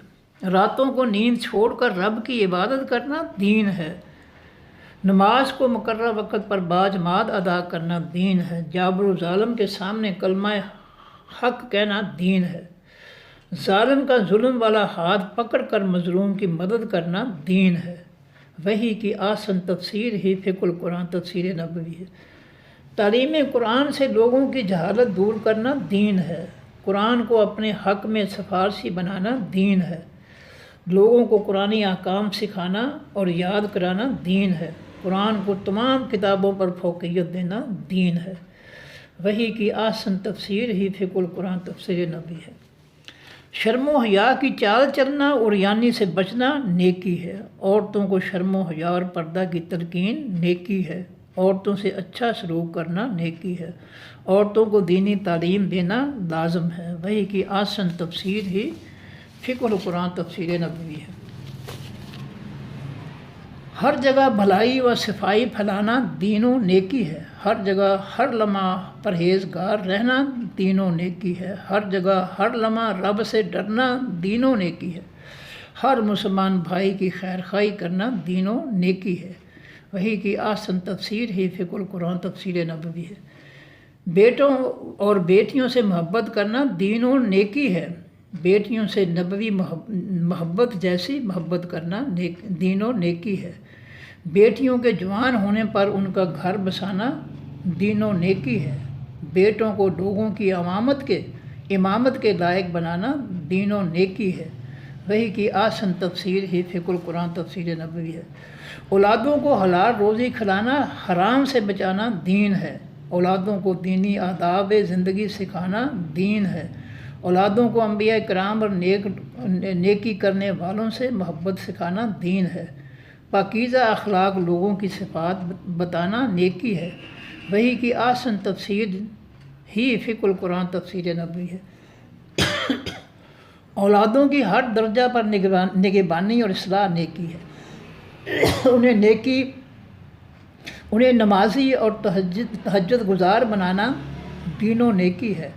راتوں کو نیند چھوڑ کر رب کی عبادت کرنا دین ہے۔ نماز کو مقررہ وقت پر باجماعت ادا کرنا دین ہے۔ جابر و ظالم کے سامنے کلمہ حق کہنا دین ہے۔ ظالم کا ظلم والا ہاتھ پکڑ کر مظلوم کی مدد کرنا دین ہے۔ وہی کی آسن تفسیر ہی فقہ القرآن تفسیر نبوی ہے۔ تعلیم قرآن سے لوگوں کی جہالت دور کرنا دین ہے۔ قرآن کو اپنے حق میں سفارشی بنانا دین ہے۔ لوگوں کو قرآنی احکام سکھانا اور یاد کرانا دین ہے۔ قرآن کو تمام کتابوں پر فوقیت دینا دین ہے۔ وہی کی آسن تفسیر ہی فقہ القرآن تفسیر نبوی ہے۔ شرم و حیا کی چال چلنا اور عریانی سے بچنا نیکی ہے۔ عورتوں کو شرم و حیا اور پردہ کی تلقین نیکی ہے۔ عورتوں سے اچھا سلوک کرنا نیکی ہے۔ عورتوں کو دینی تعلیم دینا لازم ہے۔ وہی کی آسن تفسیر ہی فقہ القرآن تفسیر نبوی ہے۔ ہر جگہ بھلائی و صفائی پھیلانا دین و نیکی ہے۔ ہر جگہ ہر لمحہ پرہیزگار رہنا دین و نیکی ہے۔ ہر جگہ ہر لمحہ رب سے ڈرنا دین و نیکی ہے۔ ہر مسلمان بھائی کی خیر خواہی کرنا دین و نیکی ہے۔ وہی کی آسن تفسیر ہی فقہ القرآن تفسیر نبوی ہے۔ بیٹوں اور بیٹیوں سے محبت کرنا دین و نیکی ہے۔ بیٹیوں سے نبوی محبت جیسی محبت کرنا دین و نیکی ہے۔ بیٹیوں کے جوان ہونے پر ان کا گھر بسانا دین و نیکی ہے۔ بیٹوں کو لوگوں کی امامت کے لائق بنانا دین و نیکی ہے۔ وہی کی آسن تفسیر ہی فقہ القرآن تفسیر نبوی ہے۔ اولادوں کو حلال روزی کھلانا، حرام سے بچانا دین ہے۔ اولادوں کو دینی آداب زندگی سکھانا دین ہے۔ اولادوں کو انبیاء کرام اور نیکی کرنے والوں سے محبت سکھانا دین ہے۔ پاکیزہ اخلاق لوگوں کی صفات بتانا نیکی ہے۔ وہی کی آسن تفسیر ہی فقہ القرآن تفسیر نبوی ہے۔ اولادوں کی ہر درجہ پر نگہبانی اور اصلاح نیکی ہے۔ انہیں نمازی اور تہجد گزار بنانا دین و نیکی ہے۔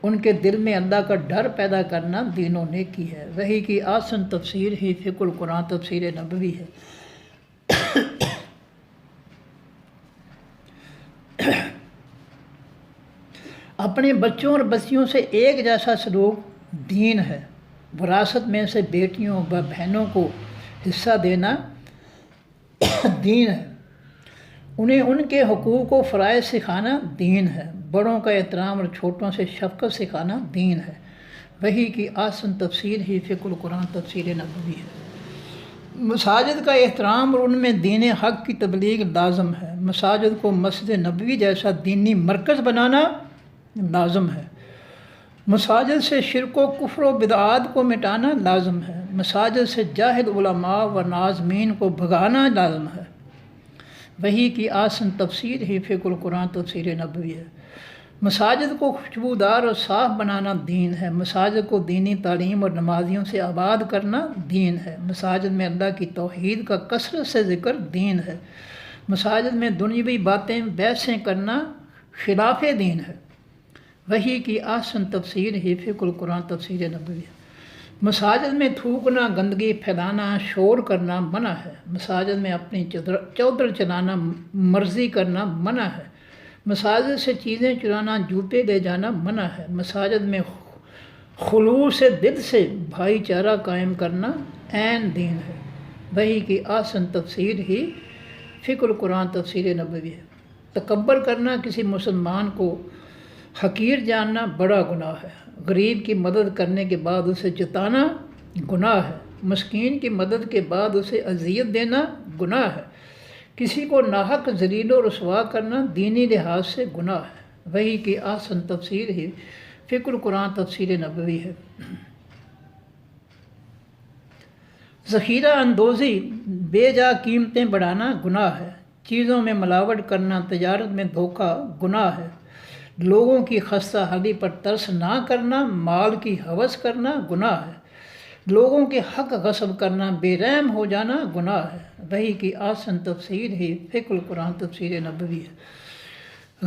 ان کے دل میں اللہ کا ڈر پیدا کرنا دین و نیکی ہے۔ وہی کی آسن تفسیر ہی فقہ القرآن تفسیر نبوی ہے۔ اپنے بچوں اور بچیوں سے ایک جیسا سلوک دین ہے۔ وراثت میں سے بیٹیوں و بہنوں کو حصہ دینا دین ہے۔ انہیں ان کے حقوق و فرائض سکھانا دین ہے، بڑوں کا احترام اور چھوٹوں سے شفقت سکھانا دین ہے۔ وحی کی آسن تفسیر ہی فقہ القرآن تفسیر نبوی ہے۔ مساجد کا احترام اور ان میں دین حق کی تبلیغ لازم ہے۔ مساجد کو مسجد نبوی جیسا دینی مرکز بنانا لازم ہے۔ مساجد سے شرک و کفر و بدعات کو مٹانا لازم ہے۔ مساجد سے جاہل علماء و ناظمین کو بھگانا لازم ہے۔ وحی کی آسن تفسیر ہی فقہ القرآن تفسیر نبوی ہے۔ مساجد کو خوشبودار اور صاف بنانا دین ہے۔ مساجد کو دینی تعلیم اور نمازیوں سے آباد کرنا دین ہے۔ مساجد میں اللہ کی توحید کا کثرت سے ذکر دین ہے۔ مساجد میں دنیاوی باتیں بحثیں کرنا خلاف دین ہے۔ وحی کی آسن تفسیر ہی فقہ القرآن تفسیر نبوی ہے۔ مساجد میں تھوکنا، گندگی پھیلانا، شور کرنا منع ہے۔ مساجد میں اپنی چودر چلانا، مرضی کرنا منع ہے۔ مساجد سے چیزیں چرانا، جوتے لے جانا منع ہے۔ مساجد میں خلوص دل سے بھائی چارہ قائم کرنا عین دین ہے۔ وحی کی آسن تفسیر ہی فقہ القرآن تفسیر نبوی ہے۔ تکبر کرنا، کسی مسلمان کو حقیر جاننا بڑا گناہ ہے۔ غریب کی مدد کرنے کے بعد اسے جتانا گناہ ہے۔ مسکین کی مدد کے بعد اسے اذیت دینا گناہ ہے۔ کسی کو ناحق ذلیل و رسوا کرنا دینی لحاظ سے گناہ ہے۔ وحی کی آسن تفسیر ہی فقہ القرآن تفسیر نبوی ہے۔ ذخیرہ اندوزی، بے جا قیمتیں بڑھانا گناہ ہے۔ چیزوں میں ملاوٹ کرنا، تجارت میں دھوکہ گناہ ہے۔ لوگوں کی خستہ حالی پر ترس نہ کرنا، مال کی ہوس کرنا گناہ ہے۔ لوگوں کے حق غصب کرنا، بے رحم ہو جانا گناہ ہے۔ وحی کی آسن تفسیر ہی فقہ القرآن تفسیر نبوی ہے۔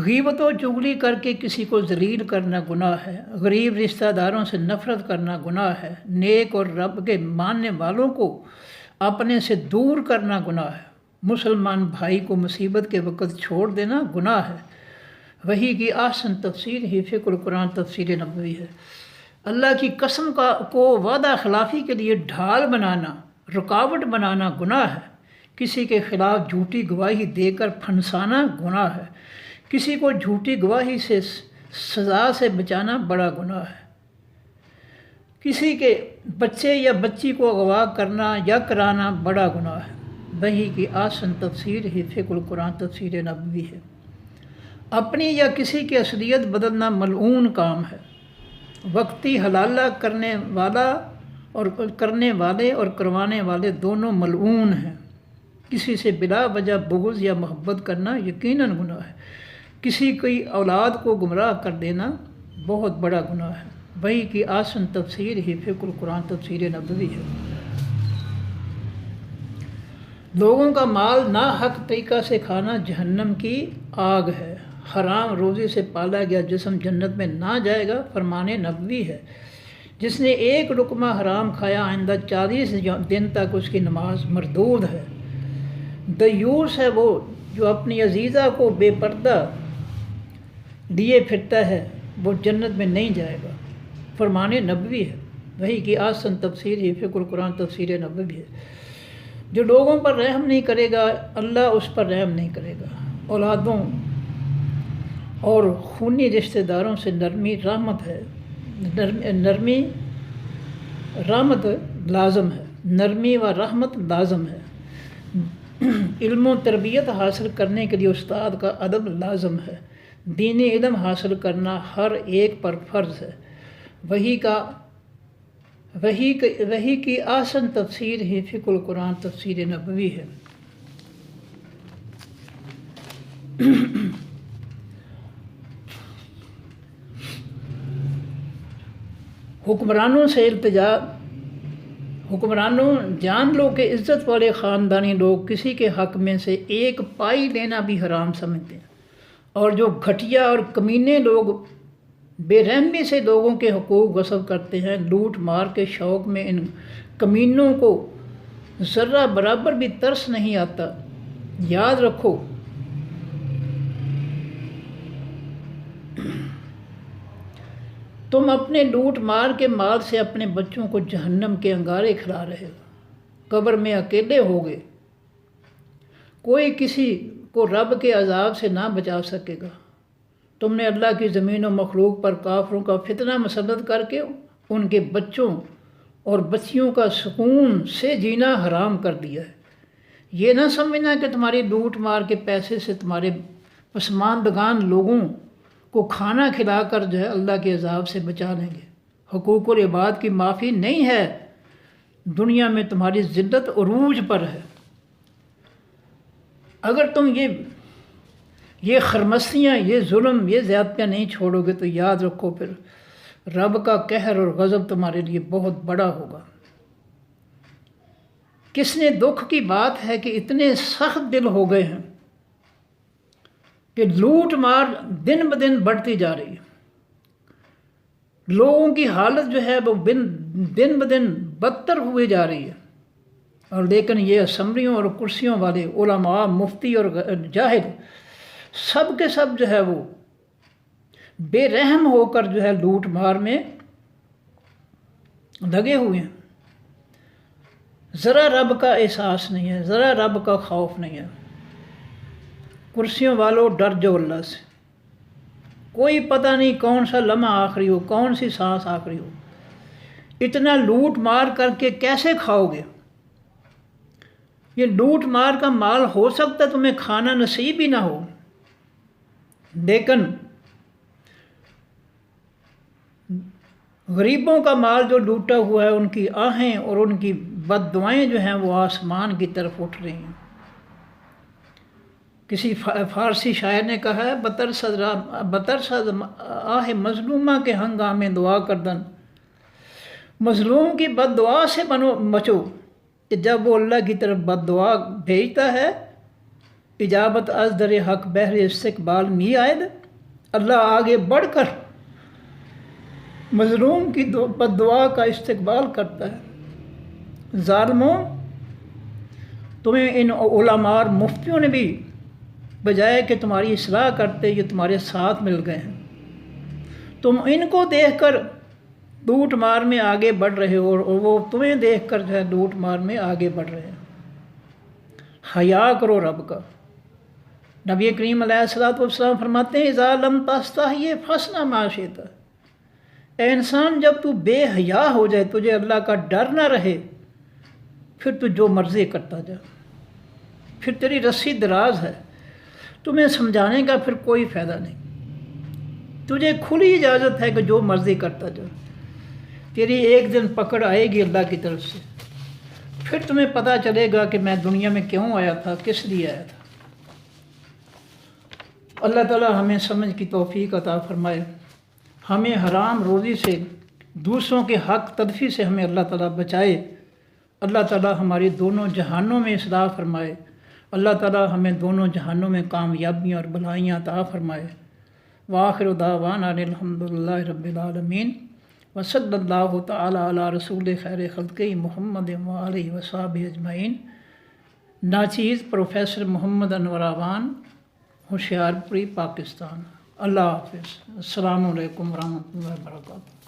غیبت و چغلی کر کے کسی کو ذلیل کرنا گناہ ہے۔ غریب رشتہ داروں سے نفرت کرنا گناہ ہے۔ نیک اور رب کے ماننے والوں کو اپنے سے دور کرنا گناہ ہے۔ مسلمان بھائی کو مصیبت کے وقت چھوڑ دینا گناہ ہے۔ وحی کی آسن تفسیر ہی فقہ القرآن تفسیر نبوی ہے۔ اللہ کی قسم کو وعدہ خلافی کے لیے ڈھال بنانا، رکاوٹ بنانا گناہ ہے۔ کسی کے خلاف جھوٹی گواہی دے کر پھنسانا گناہ ہے۔ کسی کو جھوٹی گواہی سے سزا سے بچانا بڑا گناہ ہے۔ کسی کے بچے یا بچی کو اغوا کرنا یا کرانا بڑا گناہ ہے۔ وحی کی آسن تفسیر ہی فقہ القرآن تفسیر نبوی ہے۔ اپنی یا کسی کی اصلیت بدلنا ملعون کام ہے۔ وقتی حلالہ کرنے والے اور کروانے والے دونوں ملعون ہیں۔ کسی سے بلا وجہ بغض یا محبت کرنا یقیناً گناہ ہے۔ کسی کی اولاد کو گمراہ کر دینا بہت بڑا گناہ ہے۔ وحی کی آسن تفسیر ہی فقہ القرآن تفسیر نبوی ہے۔ لوگوں کا مال ناحق طریقہ سے کھانا جہنم کی آگ ہے۔ حرام روزی سے پالا گیا جسم جنت میں نہ جائے گا، فرمان نبوی ہے۔ جس نے ایک لقمہ حرام کھایا آئندہ 40 دن تک اس کی نماز مردود ہے۔ دیوس ہے وہ جو اپنی عزیزہ کو بے پردہ لیے پھرتا ہے، وہ جنت میں نہیں جائے گا، فرمان نبوی ہے۔ وحی کی آسن تفسیر ہی فقہ القرآن تفسیر نبوی ہے۔ جو لوگوں پر رحم نہیں کرے گا، اللہ اس پر رحم نہیں کرے گا۔ اولادوں اور خونی رشتہ داروں سے نرمی رحمت لازم ہے۔ نرمی و رحمت لازم ہے۔ علم و تربیت حاصل کرنے کے لیے استاد کا ادب لازم ہے۔ دینی علم حاصل کرنا ہر ایک پر فرض ہے۔ وحی کی آسن تفسیر ہی فقہ القرآن تفسیر نبوی ہے۔ حکمرانوں سے التجا، حکمرانوں جان لو کہ عزت والے خاندانی لوگ کسی کے حق میں سے ایک پائی لینا بھی حرام سمجھتے ہیں، اور جو گھٹیا اور کمینے لوگ بے رحمی سے لوگوں کے حقوق غصب کرتے ہیں، لوٹ مار کے شوق میں ان کمینوں کو ذرہ برابر بھی ترس نہیں آتا۔ یاد رکھو تم اپنے لوٹ مار کے مال سے اپنے بچوں کو جہنم کے انگارے کھلا رہے ہو، قبر میں اکیلے ہوگے، کو رب کے عذاب سے نہ بچا سکے گا۔ تم نے اللہ کی زمین و مخلوق پر کافروں کا فتنہ مسلط کر کے ان کے بچوں اور بچیوں کا سکون سے جینا حرام کر دیا ہے۔ یہ نہ سمجھنا کہ تمہاری لوٹ مار کے پیسے سے تمہارے پسماندگان لوگوں کو کھانا کھلا کر جو ہے اللہ کے عذاب سے بچا لیں گے۔ حقوق العباد کی معافی نہیں ہے، دنیا میں تمہاری ذلت عروج پر ہے۔ اگر تم یہ خرمستیاں، یہ ظلم، یہ زیادتیاں نہیں چھوڑو گے تو یاد رکھو پھر رب کا قہر اور غضب تمہارے لیے بہت بڑا ہوگا۔ کس نے دکھ کی بات ہے کہ اتنے سخت دل ہو گئے ہیں کہ لوٹ مار دن بدن بڑھتی جا رہی ہے، لوگوں کی حالت جو ہے وہ دن بدن بدتر ہوئی جا رہی ہے، اور لیکن یہ اسمبلیوں اور کرسیوں والے علماء، مفتی اور جاہل سب کے سب جو ہے وہ بے رحم ہو کر جو ہے لوٹ مار میں لگے ہوئے ہیں۔ ذرا رب کا احساس نہیں ہے، ذرا رب کا خوف نہیں ہے۔ کرسیوں والوں ڈر جو اللہ سے، کوئی پتہ نہیں کون سا لمحہ آخری ہو، کون سی سانس آخری ہو۔ اتنا لوٹ مار کر کے کیسے کھاؤ گے؟ یہ لوٹ مار کا مال ہو سکتا ہے تمہیں کھانا نصیب ہی نہ ہو، لیکن غریبوں کا مال جو لوٹا ہوا ہے، ان کی آہیں اور ان کی بد دعائیں جو ہیں وہ آسمان کی طرف اٹھ رہی ہیں۔ کسی فارسی شاعر نے کہا ہے بترسد آہ مظلومہ کے ہنگامے دعا کردن، مظلوم کی بد دعا سے بچو کہ جب وہ اللہ کی طرف بد دعا بھیجتا ہے، اجابت از در حق بہر استقبال می آئد، اللہ آگے بڑھ کر مظلوم کی بد دعا کا استقبال کرتا ہے۔ ظالموں، تمہیں ان علماء اور مفتیوں نے بھی بجائے کہ تمہاری اصلاح کرتے یہ تمہارے ساتھ مل گئے ہیں۔ تم ان کو دیکھ کر لوٹ مار میں آگے بڑھ رہے ہو اور وہ تمہیں دیکھ کر جو ہے لوٹ مار میں آگے بڑھ رہے ہیں۔ حیا کرو رب کا۔ نبی کریم علیہ الصلوۃ والسلام فرماتے ہیں اذا لم تستحی فاصنع ما شئت، اے انسان جب تو بے حیا ہو جائے، تجھے اللہ کا ڈر نہ رہے، پھر تو جو مرضی کرتا جا، پھر تیری رسی دراز ہے، تمہیں سمجھانے کا پھر کوئی فائدہ نہیں، تجھے کھلی اجازت ہے کہ جو مرضی کرتا جا۔ تیری ایک دن پکڑ آئے گی اللہ کی طرف سے، پھر تمہیں پتہ چلے گا کہ میں دنیا میں کیوں آیا تھا، کس لیے آیا تھا۔ اللہ تعالیٰ ہمیں سمجھ کی توفیق عطا فرمائے، ہمیں حرام روزی سے، دوسروں کے حق تلفی سے ہمیں اللہ تعالیٰ بچائے۔ اللہ تعالیٰ ہماری دونوں جہانوں میں اصلاح فرمائے، اللہ تعالیٰ ہمیں دونوں جہانوں میں کامیابیاں اور بھلائیاں عطا فرمائے۔ وآخر دعوانا الحمدللہ رب العالمین، وصلی اللہ تعالیٰ علی رسول خیر خلقہ محمد وآلہ وصحبہ اجمعین۔ ناچیز پروفیسر محمد انور اعوان، ہوشیار پوری، پاکستان۔ اللہ حافظ۔ السلام علیکم ورحمۃ اللہ وبرکاتہ۔